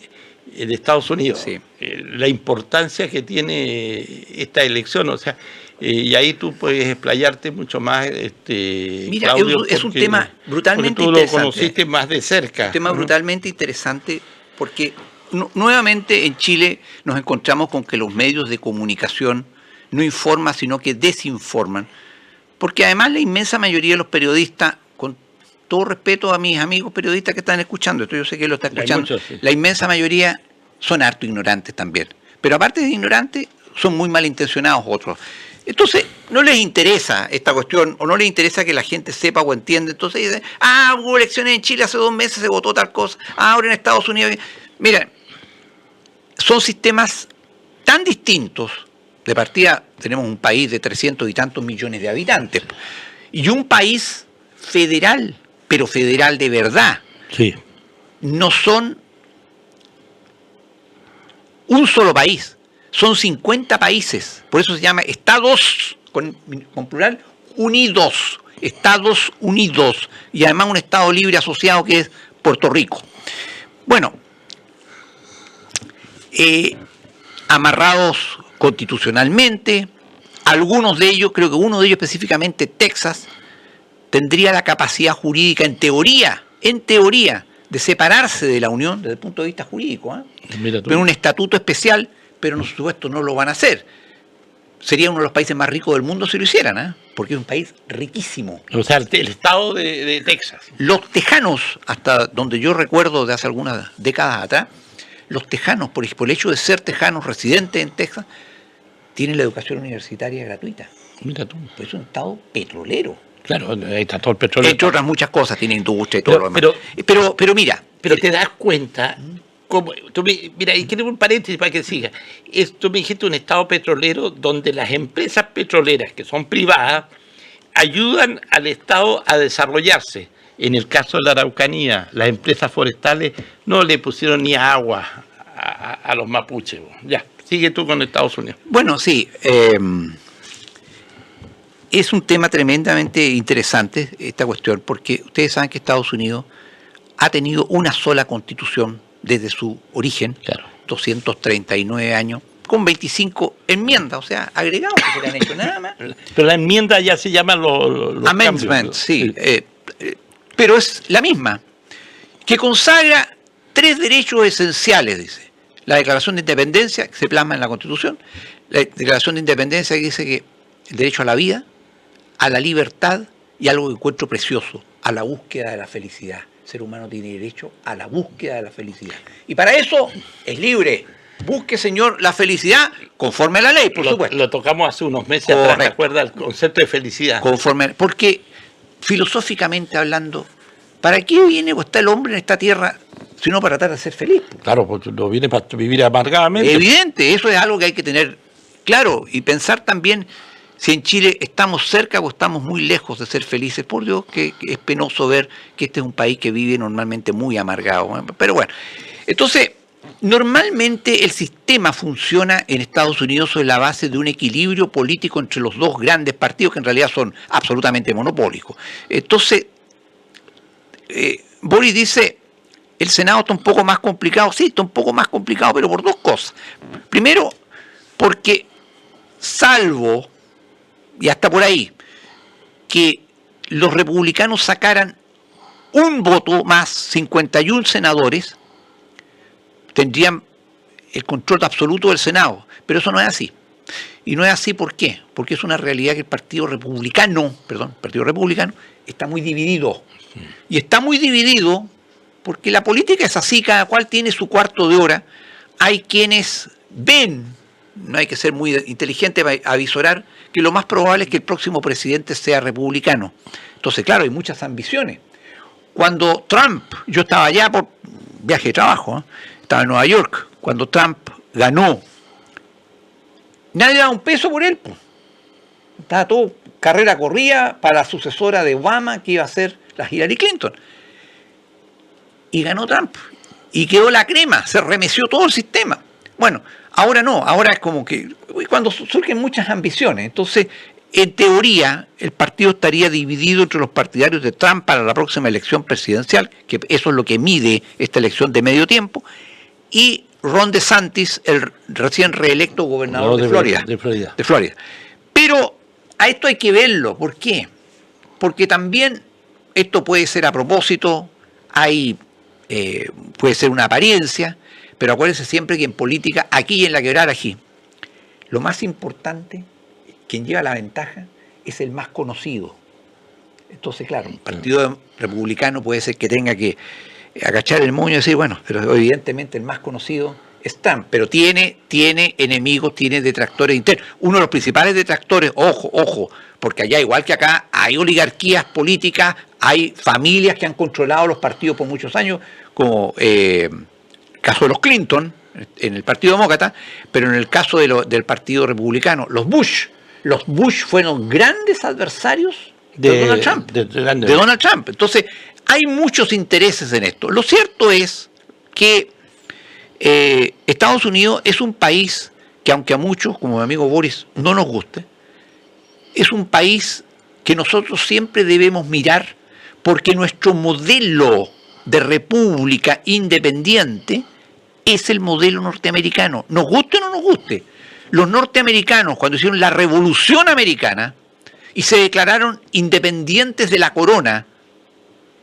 en Estados Unidos. Sí. La importancia que tiene esta elección, o sea, y ahí tú puedes explayarte mucho más, Mira, Claudio, es un tema brutalmente porque tú lo interesante. conociste más de cerca. Un tema brutalmente interesante porque nuevamente en Chile nos encontramos con que los medios de comunicación no informan, sino que desinforman. Porque además la inmensa mayoría de los periodistas, con todo respeto a mis amigos periodistas que están escuchando, esto yo sé que lo está escuchando, muchos, sí. la inmensa mayoría son harto ignorantes también. Pero aparte de ignorantes, son muy malintencionados otros. Entonces, no les interesa esta cuestión, o no les interesa que la gente sepa o entienda. Entonces dicen, hubo elecciones en Chile hace 2 meses, se votó tal cosa, ahora en Estados Unidos. Mira, son sistemas tan distintos. De partida tenemos un país de 300 y tantos millones de habitantes, y un país federal, pero federal de verdad. Sí. No son un solo país, son 50 países, por eso se llama Estados, con plural, unidos, Estados Unidos, y además un Estado libre asociado que es Puerto Rico. Bueno, amarrados constitucionalmente, algunos de ellos, creo que uno de ellos específicamente, Texas, tendría la capacidad jurídica, en teoría, de separarse de la Unión desde el punto de vista jurídico, Mira tú. pero un estatuto especial, pero por supuesto no lo van a hacer. Sería uno de los países más ricos del mundo si lo hicieran, porque es un país riquísimo. O sea, el estado de Texas. Los tejanos, hasta donde yo recuerdo de hace algunas décadas atrás, los tejanos, por el hecho de ser tejanos residentes en Texas, tienen la educación universitaria gratuita. Mira tú. Pues es un estado petrolero. Claro, ahí está todo el petróleo. Entre otras muchas cosas, tiene industria y todo lo demás. Pero mira, Pero te das cuenta, como, mira, y quiero un paréntesis para que siga. Tú me dijiste un estado petrolero donde las empresas petroleras, que son privadas, ayudan al Estado a desarrollarse. En el caso de la Araucanía, las empresas forestales no le pusieron ni agua a los mapuches. Ya, sigue tú con Estados Unidos. bueno, sí, es un tema tremendamente interesante esta cuestión, porque ustedes saben que Estados Unidos ha tenido una sola constitución desde su origen, Claro. 239 años, con 25 enmiendas, o sea, agregados que se le han hecho nada más. Pero la enmienda ya se llama los Amendment, cambios. sí, pero es la misma, que consagra 3 derechos esenciales, dice. La Declaración de Independencia, que se plasma en la Constitución, la Declaración de Independencia que dice que el derecho a la vida, a la libertad y algo que encuentro precioso, a la búsqueda de la felicidad. El ser humano tiene derecho a la búsqueda de la felicidad. Y para eso es libre. Busque, señor, la felicidad conforme a la ley, por supuesto. Lo tocamos hace unos meses Correcto. atrás, ¿te acuerdas? El concepto de felicidad. Porque filosóficamente hablando, ¿para qué viene o está el hombre en esta tierra sino para tratar de ser feliz? Claro, porque no viene para vivir amargadamente. Evidente, eso es algo que hay que tener claro y pensar también si en Chile estamos cerca o estamos muy lejos de ser felices. Por Dios, que es penoso ver que este es un país que vive normalmente muy amargado. Pero bueno, entonces, normalmente el sistema funciona en Estados Unidos sobre la base de un equilibrio político entre los 2 grandes partidos que en realidad son absolutamente monopólicos. Entonces, Boris dice, el Senado está un poco más complicado. Sí, está un poco más complicado, pero por 2 cosas. Primero, porque salvo, y hasta por ahí, que los republicanos sacaran un voto más, 51 senadores, tendrían el control absoluto del Senado. Pero eso no es así. Y no es así, ¿por qué? Porque es una realidad que el Partido Republicano está muy dividido. Y está muy dividido porque la política es así, cada cual tiene su cuarto de hora. Hay quienes ven, no hay que ser muy inteligente para avisorar, que lo más probable es que el próximo presidente sea republicano. Entonces, claro, hay muchas ambiciones. Cuando Trump, yo estaba allá por viaje de trabajo, estaba en Nueva York, cuando Trump ganó, nadie daba un peso por él. Pues. Estaba todo carrera corrida para la sucesora de Obama, que iba a ser la Hillary Clinton. Y ganó Trump. Y quedó la crema, se remeció todo el sistema. Bueno, ahora no, ahora es como que cuando surgen muchas ambiciones. Entonces, en teoría, el partido estaría dividido entre los partidarios de Trump para la próxima elección presidencial, que eso es lo que mide esta elección de medio tiempo, y Ron DeSantis, el recién reelecto gobernador de Florida. De Florida. Pero a esto hay que verlo. ¿Por qué? Porque también esto puede ser a propósito, puede ser una apariencia, pero acuérdense siempre que en política, aquí y en la quebrada aquí, lo más importante, quien lleva la ventaja, es el más conocido. Entonces, claro, un partido republicano puede ser que tenga que agachar el moño y decir, bueno, pero evidentemente el más conocido es Trump, pero tiene enemigos, tiene detractores internos. Uno de los principales detractores, ojo, porque allá, igual que acá, hay oligarquías políticas, hay familias que han controlado los partidos por muchos años, como el caso de los Clinton, en el Partido Demócrata, pero en el caso del Partido Republicano, los Bush fueron grandes adversarios de Donald Trump. De Donald Trump. Entonces, hay muchos intereses en esto. Lo cierto es que Estados Unidos es un país que, aunque a muchos, como mi amigo Boris, no nos guste, es un país que nosotros siempre debemos mirar, porque nuestro modelo de república independiente es el modelo norteamericano. Nos guste o no nos guste. Los norteamericanos, cuando hicieron la Revolución Americana y se declararon independientes de la corona,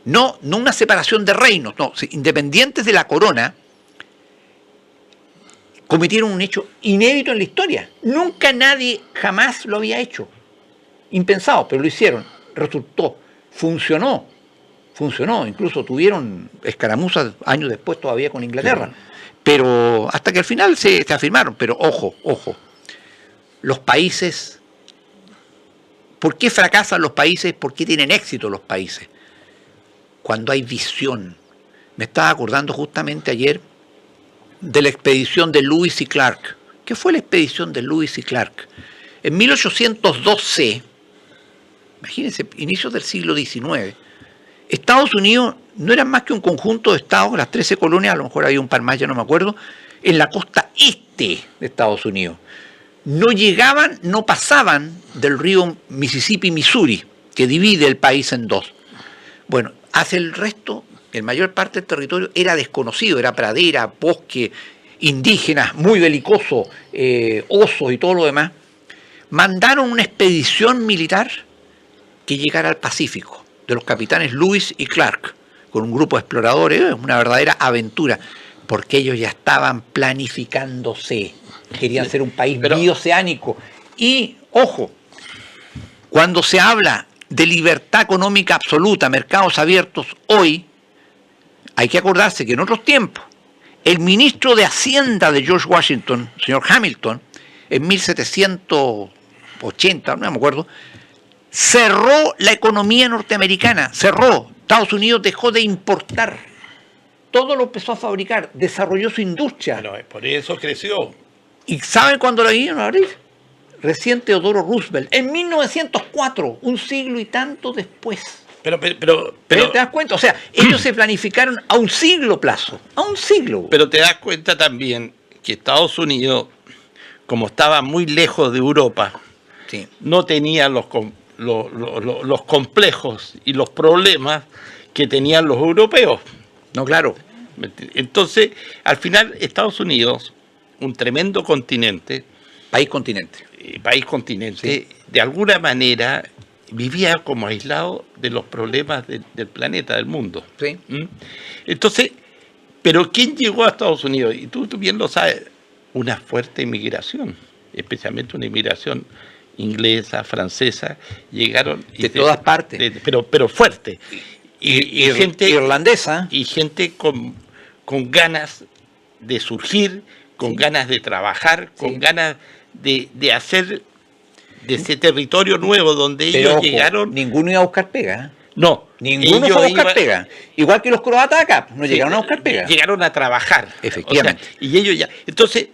no una separación de reinos, no, independientes de la corona, cometieron un hecho inédito en la historia. Nunca nadie jamás lo había hecho. Impensado, pero lo hicieron. Resultó, funcionó, incluso tuvieron escaramuzas años después todavía con Inglaterra. Pero hasta que al final se afirmaron. Pero ojo, los países, ¿por qué fracasan los países? ¿Por qué tienen éxito los países? Cuando hay visión. Me estaba acordando justamente ayer de la expedición de Lewis y Clark. ¿Qué fue la expedición de Lewis y Clark? En 1812, imagínense, inicios del siglo XIX, Estados Unidos no era más que un conjunto de estados, las 13 colonias, a lo mejor había un par más, ya no me acuerdo, en la costa este de Estados Unidos. No llegaban, no pasaban del río Mississippi-Missouri, que divide el país en dos. Bueno, hacia el resto, la mayor parte del territorio era desconocido, era pradera, bosque, indígenas, muy belicoso, osos y todo lo demás. Mandaron una expedición militar que llegara al Pacífico, de los capitanes Lewis y Clark, con un grupo de exploradores, una verdadera aventura, porque ellos ya estaban planificándose, querían ser un país bioceánico. Y, ojo, cuando se habla de libertad económica absoluta, mercados abiertos, hoy, hay que acordarse que en otros tiempos, el ministro de Hacienda de George Washington, señor Hamilton, en 1780, no me acuerdo, cerró la economía norteamericana, cerró. Estados Unidos dejó de importar, todo lo empezó a fabricar, desarrolló su industria. Bueno, por eso creció. ¿Y saben cuándo lo vinieron a abrir? Recién Teodoro Roosevelt, en 1904, un siglo y tanto después. Pero ¿te das cuenta? O sea, ellos se planificaron a un siglo plazo, a un siglo. Pero te das cuenta también que Estados Unidos, como estaba muy lejos de Europa, sí, no tenía los complejos y los problemas que tenían los europeos. No, claro. Entonces, al final, Estados Unidos, un tremendo continente, país continente, sí, de alguna manera vivía como aislado de los problemas del planeta, del mundo. Sí. Entonces, pero ¿quién llegó a Estados Unidos? Y tú bien lo sabes, una fuerte inmigración, especialmente una inmigración inglesa, francesa, llegaron de todas partes, pero fuerte, y gente irlandesa, y gente con ganas de surgir, con ganas de trabajar, con ganas de hacer de ese territorio nuevo donde pero ellos ojo, llegaron. Ninguno iba a buscar pega. No, ninguno fue a buscar pega. Igual que los croatas acá, no llegaron a buscar pega. Llegaron a trabajar. Efectivamente. O sea, y ellos ya. Entonces,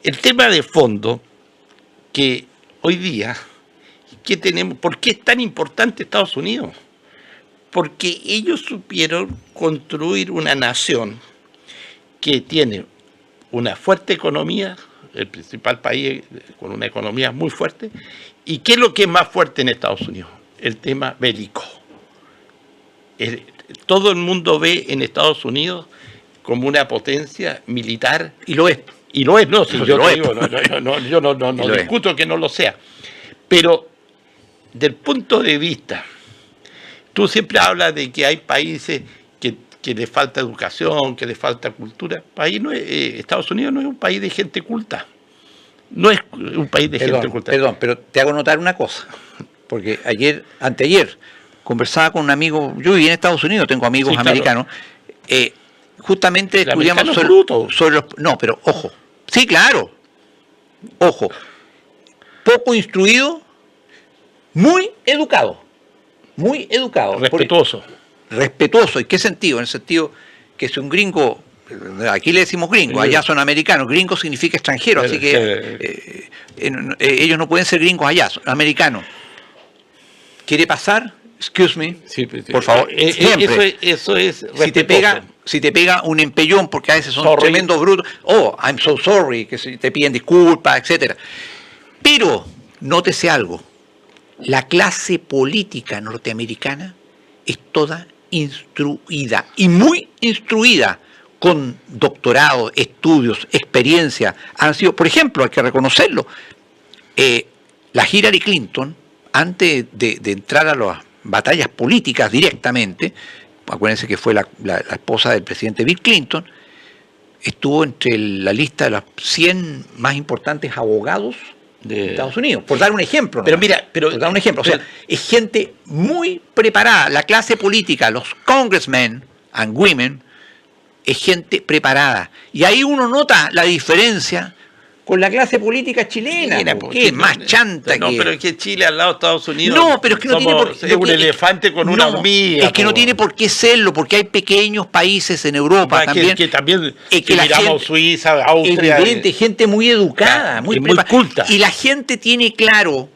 el tema de fondo que hoy día, ¿qué tenemos? ¿Por qué es tan importante Estados Unidos? Porque ellos supieron construir una nación que tiene una fuerte economía, el principal país con una economía muy fuerte. ¿Y qué es lo que es más fuerte en Estados Unidos? El tema bélico. Todo el mundo ve en Estados Unidos como una potencia militar. Y lo es. Y lo es, no, si yo Lo te es. digo, yo no Y lo es. discuto que no lo sea. Pero del punto de vista, tú siempre hablas de que hay países que le falta educación, que le falta cultura. Estados Unidos no es un país de gente culta. No es un país de gente culta. Perdón, pero te hago notar una cosa. Porque anteayer, conversaba con un amigo, yo viví en Estados Unidos, tengo amigos Sí, claro. americanos, justamente El estudiamos americano es bruto. sobre los... No, pero ojo, sí, claro, ojo, poco instruido, muy educado. Respetuoso. Respetuoso. ¿En qué sentido? En el sentido que si un gringo, aquí le decimos gringo, allá son americanos, gringo significa extranjero, así que ellos no pueden ser gringos allá, son americanos. ¿Quiere pasar? Excuse me, Sí, por favor. Siempre. Eso es Si te pega un empellón, porque a veces son Sorry. tremendos brutos, oh, I'm so sorry, que te piden disculpas, etcétera. Pero, nótese algo, la clase política norteamericana es toda instruida, y muy instruida, con doctorado, estudios, experiencia. Han sido, por ejemplo, hay que reconocerlo, la Hillary Clinton, antes de entrar a las batallas políticas directamente, acuérdense que fue la esposa del presidente Bill Clinton, estuvo entre la lista de los 100 más importantes abogados de Estados Unidos, por dar un ejemplo. Pero nomás. mira, Por dar un ejemplo, o sea, es gente muy preparada, la clase política, los congressmen and women, es gente preparada. Y ahí uno nota la diferencia con la clase política chilena, que es más chanta no, que... pero es que Chile al lado de Estados Unidos. No, pero es que no tiene por qué... Es un elefante con una hormiga. Es que no tiene por qué serlo, porque hay pequeños países en Europa también. Que también que la miramos gente, Suiza, Austria. evidente, gente muy educada, Claro, muy y muy culta. Y la gente tiene claro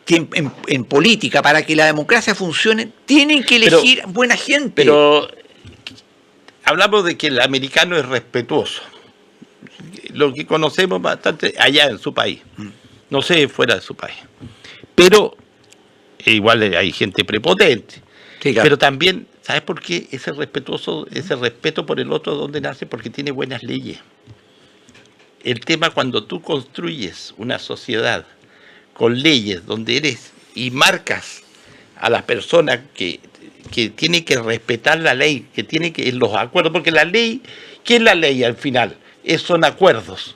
que en política, para que la democracia funcione, tienen que elegir buena gente. Pero hablamos de que el americano es respetuoso. Lo que conocemos bastante allá en su país. No sé, fuera de su país. Pero igual hay gente prepotente. Sí, claro. Pero también, ¿sabes por qué ese respeto por el otro, dónde nace? Porque tiene buenas leyes. El tema cuando tú construyes una sociedad con leyes donde eres y marcas a las personas que tienen que respetar la ley, que tienen que los acuerdos, porque la ley, ¿qué es la ley al final? Son acuerdos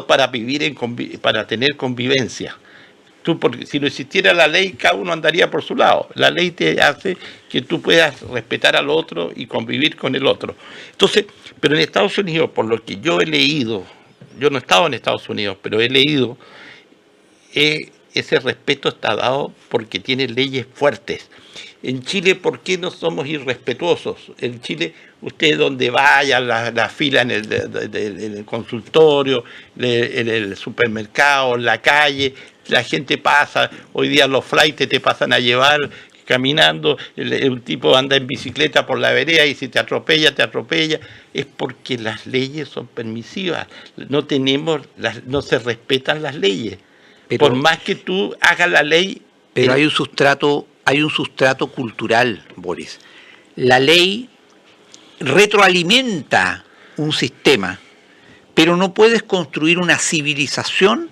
para vivir para tener convivencia. Porque si no existiera la ley, cada uno andaría por su lado. La ley te hace que tú puedas respetar al otro y convivir con el otro. Entonces, pero en Estados Unidos, por lo que yo he leído, yo no he estado en Estados Unidos, pero he leído, ese respeto está dado porque tiene leyes fuertes. En Chile, ¿por qué no somos irrespetuosos? En Chile, usted donde vaya, la fila en el consultorio, en el supermercado, en la calle, la gente pasa, hoy día los flaites te pasan a llevar caminando, un tipo anda en bicicleta por la vereda y si te atropella, es porque las leyes son permisivas, no se respetan las leyes. Pero, por más que tú hagas la ley... Pero hay un sustrato cultural, Boris. La ley retroalimenta un sistema, pero no puedes construir una civilización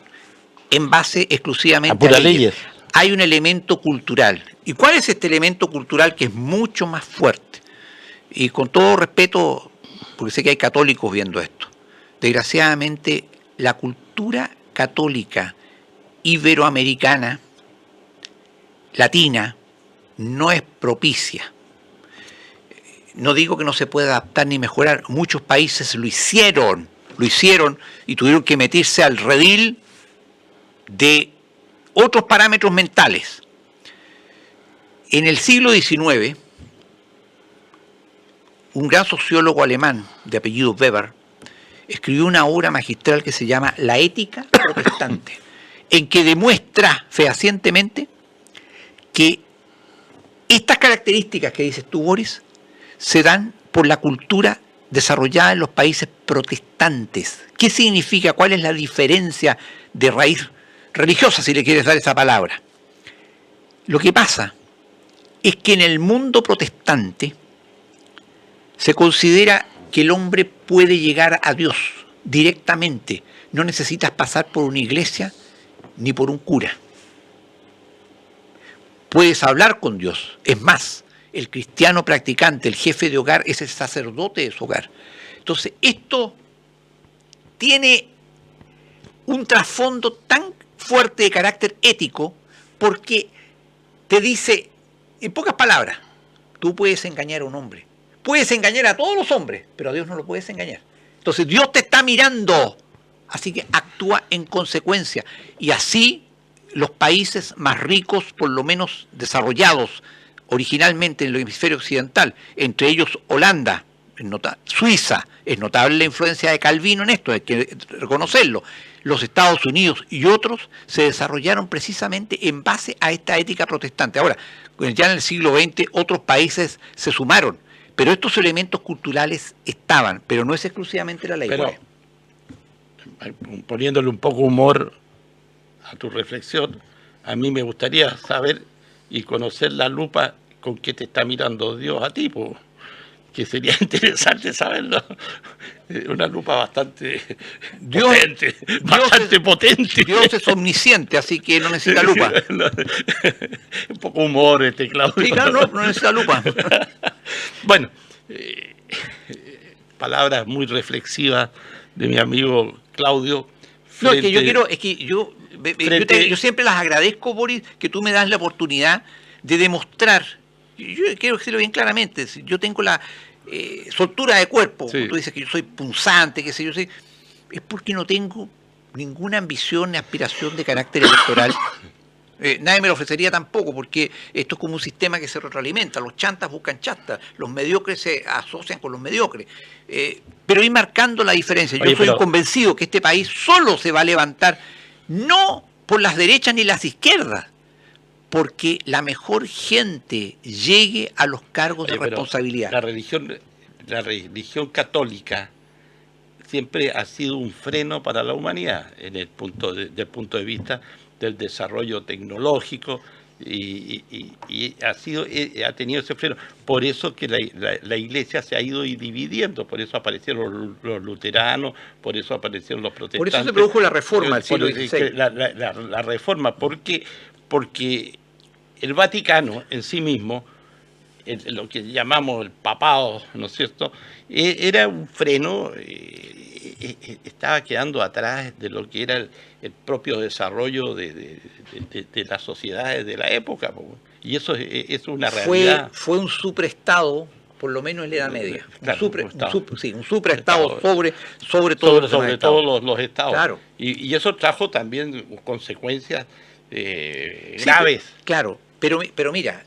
en base exclusivamente a leyes. Hay un elemento cultural. ¿Y cuál es este elemento cultural que es mucho más fuerte? Y con todo respeto, porque sé que hay católicos viendo esto, desgraciadamente la cultura católica iberoamericana, latina, no es propicia. No digo que no se pueda adaptar ni mejorar, muchos países lo hicieron y tuvieron que meterse al redil de otros parámetros mentales. En el siglo XIX, un gran sociólogo alemán de apellido Weber escribió una obra magistral que se llama La ética protestante, en que demuestra fehacientemente que estas características que dices tú, Boris, se dan por la cultura desarrollada en los países protestantes. ¿Qué significa? ¿Cuál es la diferencia de raíz religiosa, si le quieres dar esa palabra? Lo que pasa es que en el mundo protestante se considera que el hombre puede llegar a Dios directamente. No necesitas pasar por una iglesia ni por un cura. Puedes hablar con Dios. Es más, el cristiano practicante, el jefe de hogar, es el sacerdote de su hogar. Entonces, esto tiene un trasfondo tan fuerte de carácter ético porque te dice, en pocas palabras, tú puedes engañar a un hombre. Puedes engañar a todos los hombres, pero a Dios no lo puedes engañar. Entonces, Dios te está mirando. Así que actúa en consecuencia. Y así los países más ricos, por lo menos desarrollados originalmente en el hemisferio occidental, entre ellos Holanda, Suiza, es notable la influencia de Calvino en esto, hay que reconocerlo. Los Estados Unidos y otros se desarrollaron precisamente en base a esta ética protestante. Ahora, ya en el siglo XX otros países se sumaron, pero estos elementos culturales estaban, pero no es exclusivamente la ley. Pero, poniéndole un poco humor a tu reflexión, a mí me gustaría saber y conocer la lupa con que te está mirando Dios a ti, po, que sería interesante saberlo. Una lupa bastante potente. Dios es omnisciente, así que no necesita lupa. Un poco humor, Claudio. Sí, claro, no necesita lupa. Bueno, palabras muy reflexivas de mi amigo Claudio. No, es que yo quiero, yo siempre las agradezco, Boris, que tú me das la oportunidad de demostrar. Yo quiero decirlo bien claramente, si yo tengo la soltura de cuerpo, sí. Tú dices que yo soy punzante, qué sé yo, es porque no tengo ninguna ambición ni aspiración de carácter electoral. Nadie me lo ofrecería tampoco, porque esto es como un sistema que se retroalimenta. Los chantas buscan chantas, los mediocres se asocian con los mediocres. Pero ir marcando la diferencia. Yo soy convencido que este país solo se va a levantar, no por las derechas ni las izquierdas, porque la mejor gente llegue a los cargos de responsabilidad. La religión católica siempre ha sido un freno para la humanidad desde el punto de vista del desarrollo tecnológico y ha tenido ese freno. Por eso que la iglesia se ha ido dividiendo, por eso aparecieron los luteranos, por eso aparecieron los protestantes. Por eso se produjo la reforma del siglo XVI. La reforma, porque el Vaticano en sí mismo, lo que llamamos el papado, ¿no es cierto?, era un freno, estaba quedando atrás de lo que era el propio desarrollo de las sociedades de la época, y eso es una realidad. Fue un superestado, por lo menos en la Edad Media. Claro, un superestado sobre todos los estados. Claro. Y eso trajo también consecuencias graves. Claro, pero mira,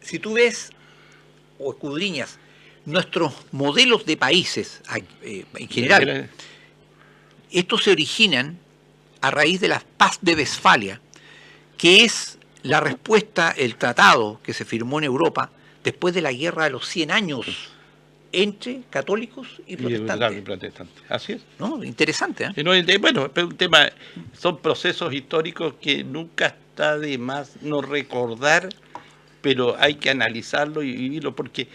si tú ves o escudriñas nuestros modelos de países en general, estos se originan a raíz de la Paz de Westfalia, que es la respuesta, el tratado que se firmó en Europa después de la Guerra de los 100 años entre católicos y protestantes. Así es. ¿No? Interesante, ¿eh? Bueno, es un tema, son procesos históricos que nunca está de más no recordar, pero hay que analizarlo y vivirlo, porque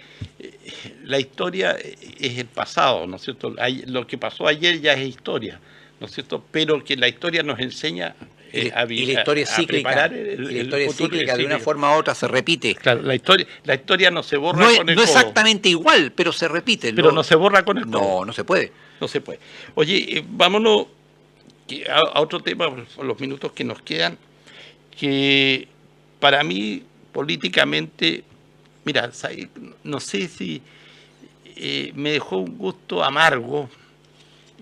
la historia es el pasado, ¿no es cierto? Lo que pasó ayer ya es historia, ¿no es cierto? Pero que la historia nos enseña a vivir, y la historia es cíclica, de una forma u otra se repite. Claro, la historia no se borra con el codo. No exactamente igual, pero se repite. Pero no se borra con el codo. No se puede. No se puede. Oye, vámonos a otro tema, por los minutos que nos quedan, que para mí políticamente, mira, no sé si me dejó un gusto amargo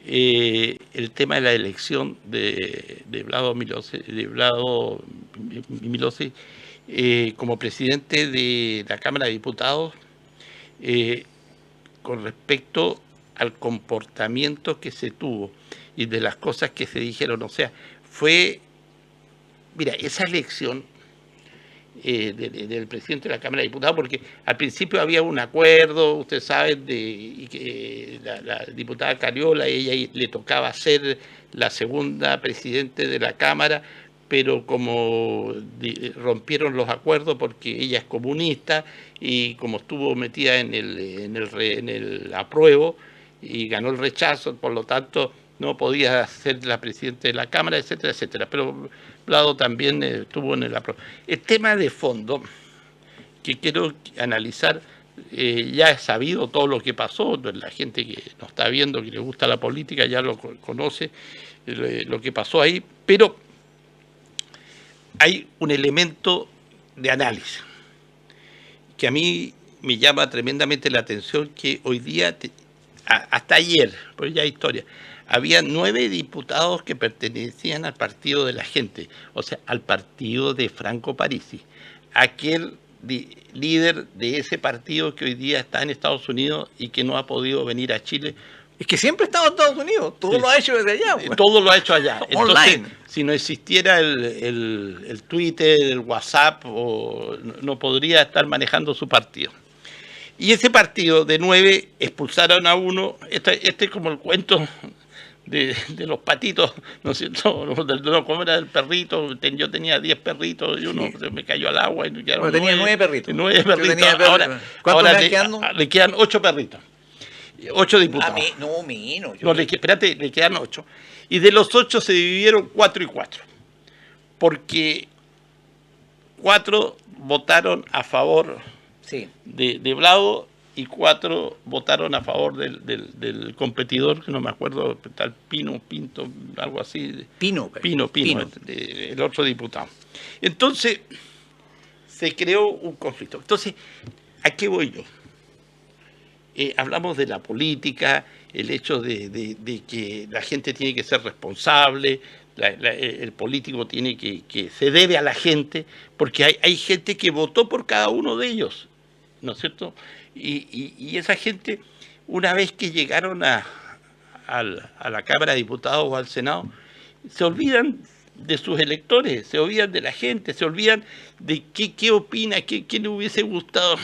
el tema de la elección de Vlado Milosevich como presidente de la Cámara de Diputados, con respecto al comportamiento que se tuvo y de las cosas que se dijeron. O sea, mira, esa elección del presidente de la Cámara de Diputados, porque al principio había un acuerdo, ustedes saben, y que la diputada Cariola, ella le tocaba ser la segunda presidente de la Cámara, pero como rompieron los acuerdos porque ella es comunista y como estuvo metida en el apruebo y ganó el rechazo, por lo tanto no podía ser la presidenta de la Cámara, etcétera, etcétera. Pero Blado también estuvo en el apruebo. El tema de fondo que quiero analizar, ya he sabido todo lo que pasó, la gente que nos está viendo, que le gusta la política, ya lo conoce, lo que pasó ahí, pero hay un elemento de análisis que a mí me llama tremendamente la atención, que hoy día, hasta ayer, pues ya hay historia, había 9 diputados que pertenecían al Partido de la Gente, o sea, al partido de Franco Parisi, aquel líder de ese partido que hoy día está en Estados Unidos y que no ha podido venir a Chile. Es que siempre ha estado en Estados Unidos, todo Sí. lo ha hecho desde allá. Pues. Todo lo ha hecho allá. Entonces, Online. si no existiera el Twitter, el WhatsApp, no podría estar manejando su partido. Y ese partido de 9 expulsaron a uno. Este es como el cuento de los patitos, ¿no es cierto? ¿Cómo era el perrito? Yo tenía 10 perritos y uno se me cayó al agua. Y Bueno, tenía 9 perritos. 9 perritos. Tenía Ahora, ¿cuántos ahora le quedan? le quedan 8 perritos. 8 diputados. No, menos. No, espérate, le quedan 8. Y de los 8 se dividieron 4 y 4. Porque 4 votaron a favor Sí. de Blado y 4 votaron a favor del competidor, que no me acuerdo, tal Pinto, algo así. Pino. El otro diputado. Entonces, se creó un conflicto. Entonces, ¿a qué voy yo? Hablamos de la política, el hecho de que la gente tiene que ser responsable, el político tiene que se debe a la gente, porque hay gente que votó por cada uno de ellos, ¿no es cierto? Y esa gente, una vez que llegaron a la Cámara de Diputados o al Senado, se olvidan de sus electores, se olvidan de la gente, se olvidan de qué opina, qué le hubiese gustado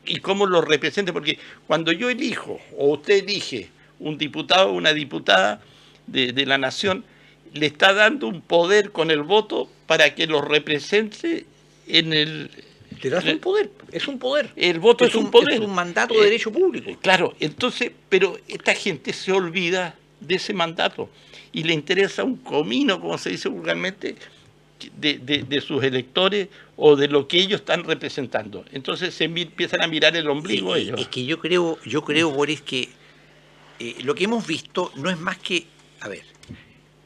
y cómo lo representa, porque cuando yo elijo o usted elige un diputado o una diputada de la nación, le está dando un poder con el voto para que lo represente en el... Te das un poder, es un poder. El voto es un poder. Es un mandato de derecho público. Claro, entonces, pero esta gente se olvida de ese mandato y le interesa un comino, como se dice vulgarmente, de sus electores o de lo que ellos están representando. Entonces se empiezan a mirar el ombligo Sí, ellos. es que yo creo, Boris, que lo que hemos visto no es más que,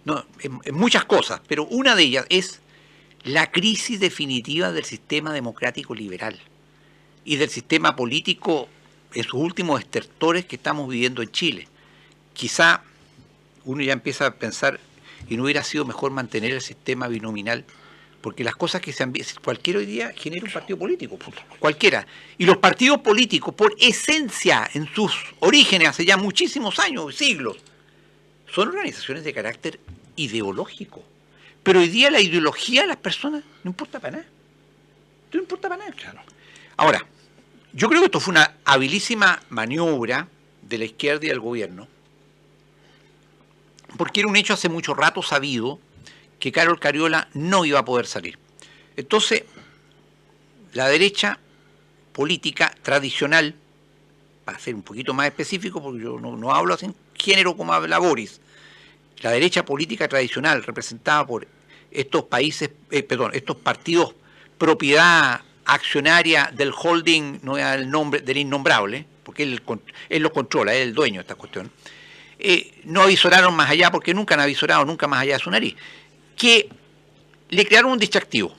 en muchas cosas, pero una de ellas es la crisis definitiva del sistema democrático liberal y del sistema político en sus últimos estertores que estamos viviendo en Chile. Quizá uno ya empieza a pensar, y no hubiera sido mejor mantener el sistema binominal, porque las cosas que se han visto, cualquiera hoy día genera un partido político, cualquiera. Y los partidos políticos, por esencia, en sus orígenes, hace ya muchísimos años, siglos, son organizaciones de carácter ideológico. Pero hoy día la ideología de las personas no importa para nada. No importa para nada. Claro. Ahora, yo creo que esto fue una habilísima maniobra de la izquierda y del gobierno, porque era un hecho hace mucho rato sabido que Carol Cariola no iba a poder salir. Entonces, la derecha política tradicional, para ser un poquito más específico, porque yo no hablo así en género como habla Boris, la derecha política tradicional representada por estos países, estos partidos propiedad accionaria del holding, no es el nombre del innombrable, porque él lo controla, él es el dueño de esta cuestión, no avisoraron más allá, porque nunca han avisorado, nunca más allá de su nariz, que le crearon un distractivo.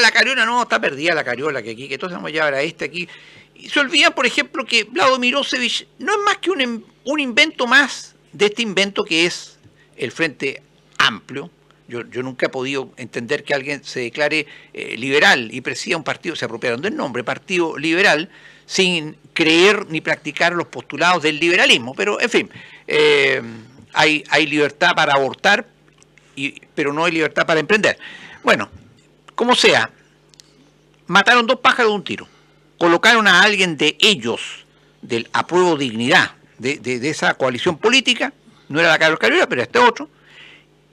La Cariola no, está perdida la Cariola, que aquí, que todos vamos a llevar a aquí. Y se olvidan, por ejemplo, que Vlado Mirosevic no es más que un invento más de este invento que es el Frente Amplio. Yo nunca he podido entender que alguien se declare liberal y presida un partido, se apropiaron del nombre, Partido Liberal, sin creer ni practicar los postulados del liberalismo. Pero, en fin, hay libertad para abortar, pero no hay libertad para emprender. Bueno, como sea, mataron 2 pájaros de un tiro. Colocaron a alguien de ellos, del Apruebo Dignidad, de esa coalición política, no era la Carol Cariola, pero este otro,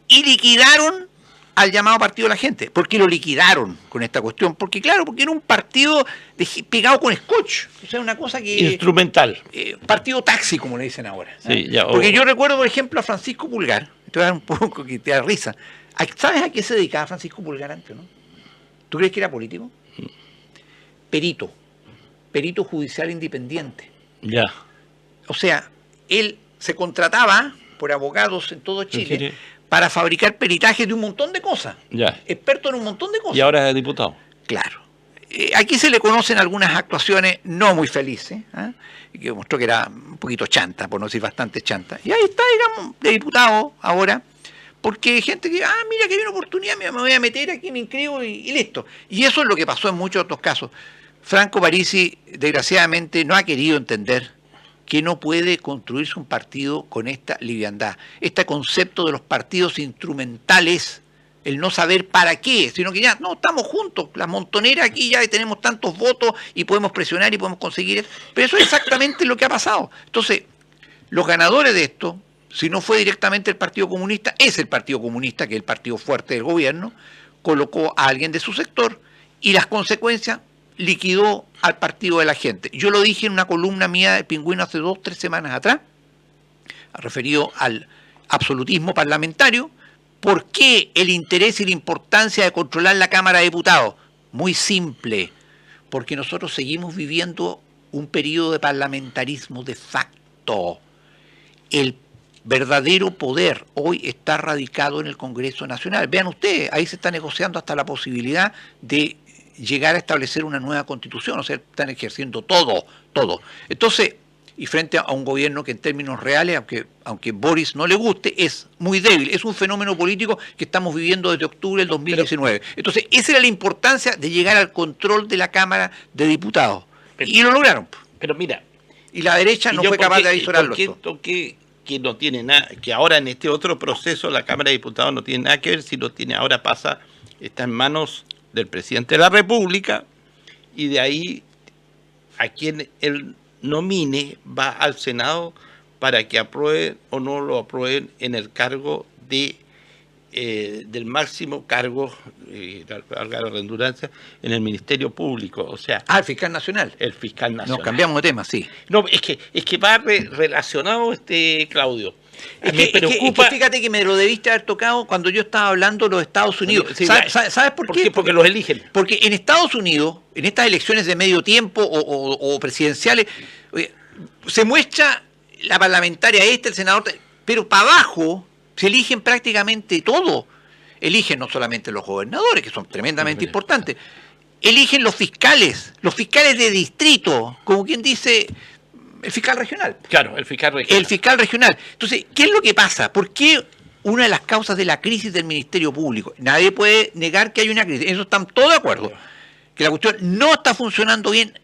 y liquidaron al llamado Partido de la Gente, porque lo liquidaron con esta cuestión, porque claro, porque era un partido pegado con scotch, o sea, una cosa que... Instrumental. Partido taxi, como le dicen ahora. Sí, ya, porque yo recuerdo, por ejemplo, a Francisco Pulgar, te voy a dar un poco que te da risa. ¿Sabes a qué se dedicaba Francisco Pulgar antes, no? ¿Tú crees que era político? Perito judicial independiente. Ya. O sea, él se contrataba por abogados en todo Chile para fabricar peritajes de un montón de cosas. Ya. Experto en un montón de cosas. Y ahora es diputado. Claro. Aquí se le conocen algunas actuaciones no muy felices, que demostró que era un poquito chanta, por no decir bastante chanta. Y ahí está, digamos, de diputado ahora, porque hay gente que, mira que hay una oportunidad, me voy a meter aquí, me inscribo y listo. Y eso es lo que pasó en muchos otros casos. Franco Parisi, desgraciadamente, no ha querido entender que no puede construirse un partido con esta liviandad. Este concepto de los partidos instrumentales, el no saber para qué, sino que ya, no, estamos juntos, la montonera aquí ya tenemos tantos votos y podemos presionar y podemos conseguir. Pero eso es exactamente lo que ha pasado. Entonces, los ganadores de esto, si no fue directamente el Partido Comunista, es el Partido Comunista, que es el partido fuerte del gobierno, colocó a alguien de su sector y las consecuencias liquidó al Partido de la Gente. Yo lo dije en una columna mía de Pingüino hace 2 o 3 semanas atrás, referido al absolutismo parlamentario. ¿Por qué el interés y la importancia de controlar la Cámara de Diputados? Muy simple, porque nosotros seguimos viviendo un periodo de parlamentarismo de facto. El verdadero poder hoy está radicado en el Congreso Nacional. Vean ustedes, ahí se está negociando hasta la posibilidad de llegar a establecer una nueva constitución, o sea, están ejerciendo todo. Entonces, y frente a un gobierno que en términos reales, aunque Boris no le guste, es muy débil, es un fenómeno político que estamos viviendo desde octubre del 2019. Entonces, esa era la importancia de llegar al control de la Cámara de Diputados. Y lo lograron. Pero mira, y la derecha no fue capaz de avisorarlo. Que no tiene nada, que ahora en este otro proceso la Cámara de Diputados no tiene nada que ver, si lo tiene ahora está en manos del presidente de la República, y de ahí a quien él nomine va al Senado para que aprueben o no lo aprueben en el cargo del máximo cargo, valga la redundancia, en el Ministerio Público, o sea... el fiscal nacional. El fiscal nacional. Nos cambiamos de tema, sí. No, es que va relacionado Claudio. Me preocupa. Fíjate que me lo debiste haber tocado cuando yo estaba hablando de los Estados Unidos. Sí, ¿Sabes por qué? Porque los eligen. Porque en Estados Unidos, en estas elecciones de medio tiempo o presidenciales, se muestra la parlamentaria el senador, pero para abajo se eligen prácticamente todo. Eligen no solamente los gobernadores, que son tremendamente importantes, eligen los fiscales de distrito, como quien dice... El fiscal regional. Claro, el fiscal regional. El fiscal regional. Entonces, ¿qué es lo que pasa? ¿Por qué una de las causas de la crisis del Ministerio Público? Nadie puede negar que hay una crisis. En eso están todos de acuerdo. Que la cuestión no está funcionando bien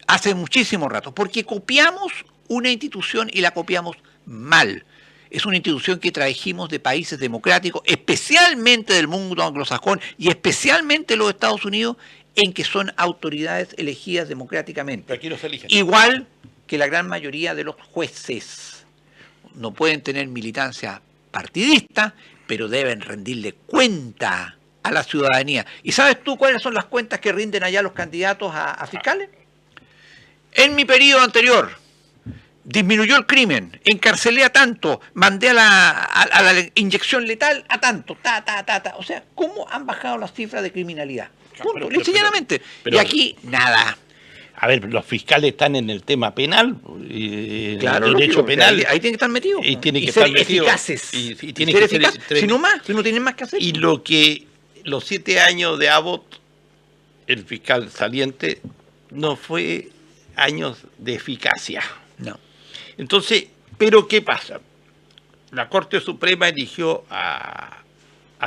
hace muchísimo rato. Porque copiamos una institución y la copiamos mal. Es una institución que trajimos de países democráticos, especialmente del mundo anglosajón y especialmente los Estados Unidos, en que son autoridades elegidas democráticamente. Pero aquí no se eligen. Igual que la gran mayoría de los jueces. No pueden tener militancia partidista, pero deben rendirle cuenta a la ciudadanía. ¿Y sabes tú cuáles son las cuentas que rinden allá los candidatos a fiscales? En mi periodo anterior, disminuyó el crimen, encarcelé a tanto, mandé a la inyección letal a tanto, O sea, ¿cómo han bajado las cifras de criminalidad? Punto, sencillamente. Y aquí, nada. A ver, los fiscales están en el tema penal, claro, el derecho penal. Ahí tienen que estar metidos. Y tienen que ser estar metidos. Eficaces. Y tienen que ser eficaces. Si no tienen más que hacer. Y lo que los 7 años de Abbott, el fiscal saliente, no fue años de eficacia. No. Entonces, ¿pero qué pasa? La Corte Suprema eligió a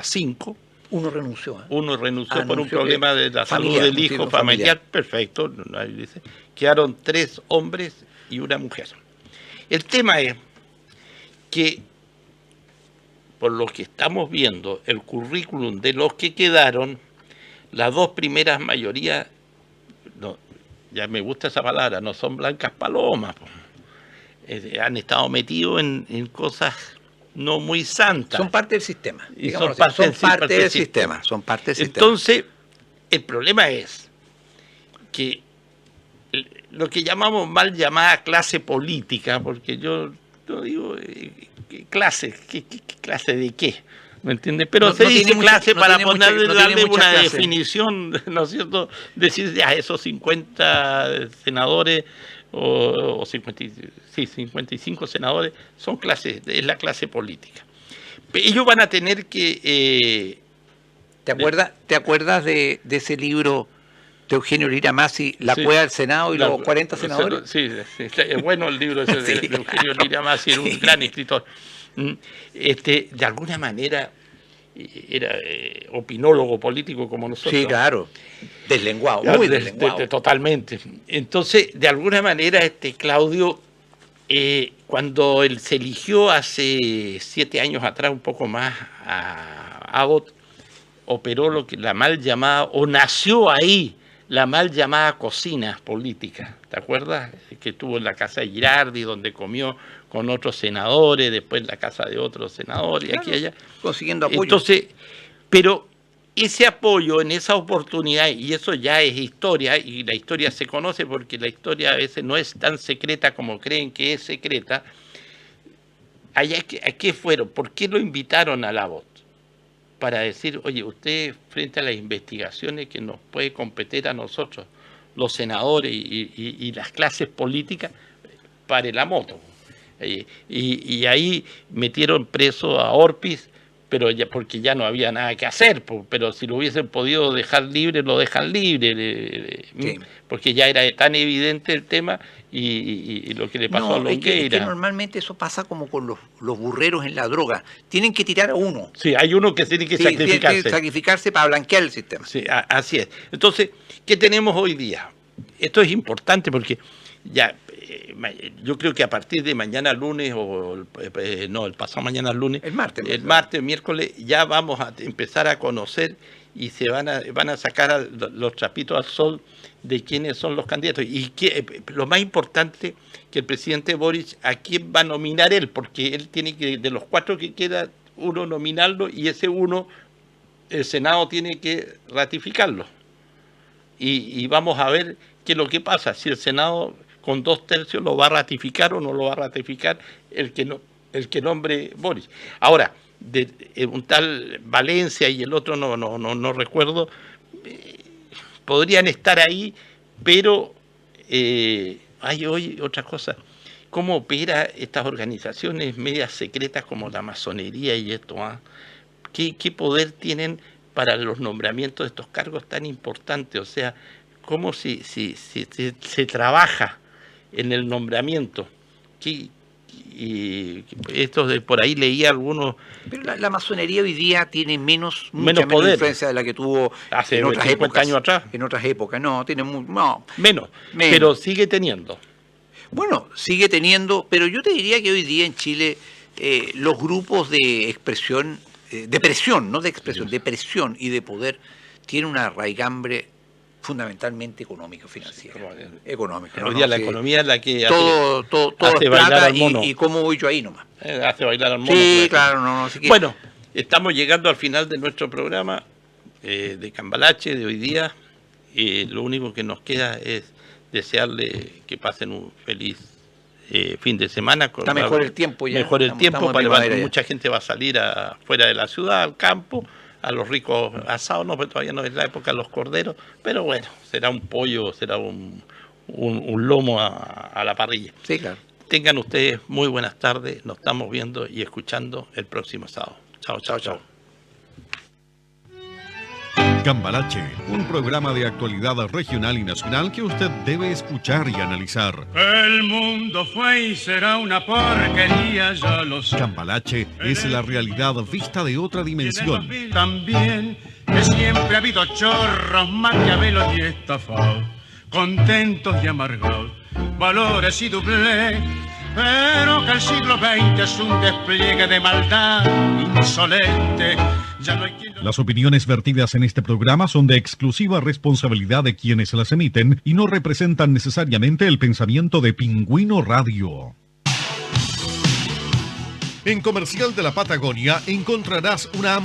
5. Uno renunció. Uno renunció por un problema de la salud del hijo familiar. Perfecto. Dice. Quedaron 3 hombres y una mujer. El tema es que, por lo que estamos viendo, el currículum de los que quedaron, las 2 primeras mayorías, no, ya me gusta esa palabra, no son blancas palomas. Han estado metidos en cosas no muy santa. Son parte del sistema. Y Son son parte del sistema. Son parte del sistema. Entonces, el problema es que lo que llamamos mal llamada clase política, porque yo digo clase, ¿qué clase de qué? ¿Me entiendes? Pero se dice clase para darle una definición, ¿no es cierto? Decir ya esos 50 senadores o 55 senadores son clases, es la clase política. Ellos van a tener que... ¿Te acuerdas de ese libro de Eugenio Lira Masi, La Cueva del Senado y los 40 senadores? Sí, es bueno el libro ese de Eugenio Lira Masi, era un gran escritor. De alguna manera era opinólogo político como nosotros. Sí, claro. Deslenguado, muy deslenguado. Totalmente. Entonces, de alguna manera, Claudio, cuando él se eligió hace 7 años atrás, un poco más, a Abbott, operó la mal llamada, o nació ahí, la mal llamada cocina política. ¿Te acuerdas? Que estuvo en la casa de Girardi, donde comió con otros senadores, después en la casa de otros senadores, claro, aquí y allá. Consiguiendo apoyo. Entonces, pero ese apoyo en esa oportunidad, y eso ya es historia, y la historia se conoce porque la historia a veces no es tan secreta como creen que es secreta. Allá, ¿a qué fueron? ¿Por qué lo invitaron a Abbott? Para decir, oye, usted frente a las investigaciones que nos puede competir a nosotros, los senadores y las clases políticas, pare la moto. Y ahí metieron preso a Orpiz, pero ya, porque ya no había nada que hacer, pero si lo hubiesen podido dejar libre, lo dejan libre, sí, porque ya era tan evidente el tema y lo que le pasó a Longueira. Es que normalmente eso pasa como con los burreros en la droga, tienen que tirar a uno. Sí, hay uno que tiene que sacrificarse. Tiene que sacrificarse para blanquear el sistema. Sí, así es. Entonces, ¿qué tenemos hoy día? Esto es importante porque ya... yo creo que a partir de mañana lunes, el pasado mañana lunes, el martes, miércoles, ya vamos a empezar a conocer y se van a sacar los trapitos al sol de quiénes son los candidatos. Y lo más importante, que el presidente Boric, a quién va a nominar él, porque él tiene que, de los 4 que queda, uno nominarlo, y ese uno, el Senado tiene que ratificarlo. Y vamos a ver qué es lo que pasa, si el Senado con 2/3 lo va a ratificar o no lo va a ratificar el que nombre Boris. Ahora, un tal Valencia y el otro no recuerdo, podrían estar ahí, pero hay hoy otra cosa. ¿Cómo opera estas organizaciones medias secretas como la masonería y esto? ¿Qué poder tienen para los nombramientos de estos cargos tan importantes? O sea, ¿cómo se trabaja en el nombramiento? Por ahí leía algunos... Pero la masonería hoy día tiene mucha menos menos influencia de la que tuvo hace en otras 50 épocas. años atrás. En otras épocas, menos, pero sigue teniendo. Bueno, sigue teniendo, pero yo te diría que hoy día en Chile los grupos de expresión, de presión, no de expresión, de presión y de poder, tienen una raigambre fundamentalmente económico-financiera. Hoy día la economía es la que todo hace bailar al mono. Y cómo voy yo ahí nomás. Hace bailar al mono. Sí, claro, así que... Bueno, estamos llegando al final de nuestro programa de Cambalache de hoy día. Lo único que nos queda es desearle que pasen un feliz fin de semana. Está mejor el tiempo ya. Mejor el tiempo, mucha gente va a salir fuera de la ciudad, al campo, a los ricos asados, no, pero todavía no es la época de los corderos, pero bueno, será un pollo, será un lomo a la parrilla. Sí, claro. Tengan ustedes muy buenas tardes, nos estamos viendo y escuchando el próximo sábado. Chao. Cambalache, un programa de actualidad regional y nacional que usted debe escuchar y analizar. El mundo fue y será una porquería, ya lo sé. Cambalache es la realidad vista de otra dimensión. También que siempre ha habido chorros, maquiavelos y estafados, contentos y amargados, valores y doblez, pero que el siglo XX es un despliegue de maldad insolente. Las opiniones vertidas en este programa son de exclusiva responsabilidad de quienes las emiten y no representan necesariamente el pensamiento de Pingüino Radio. En Comercial de la Patagonia encontrarás una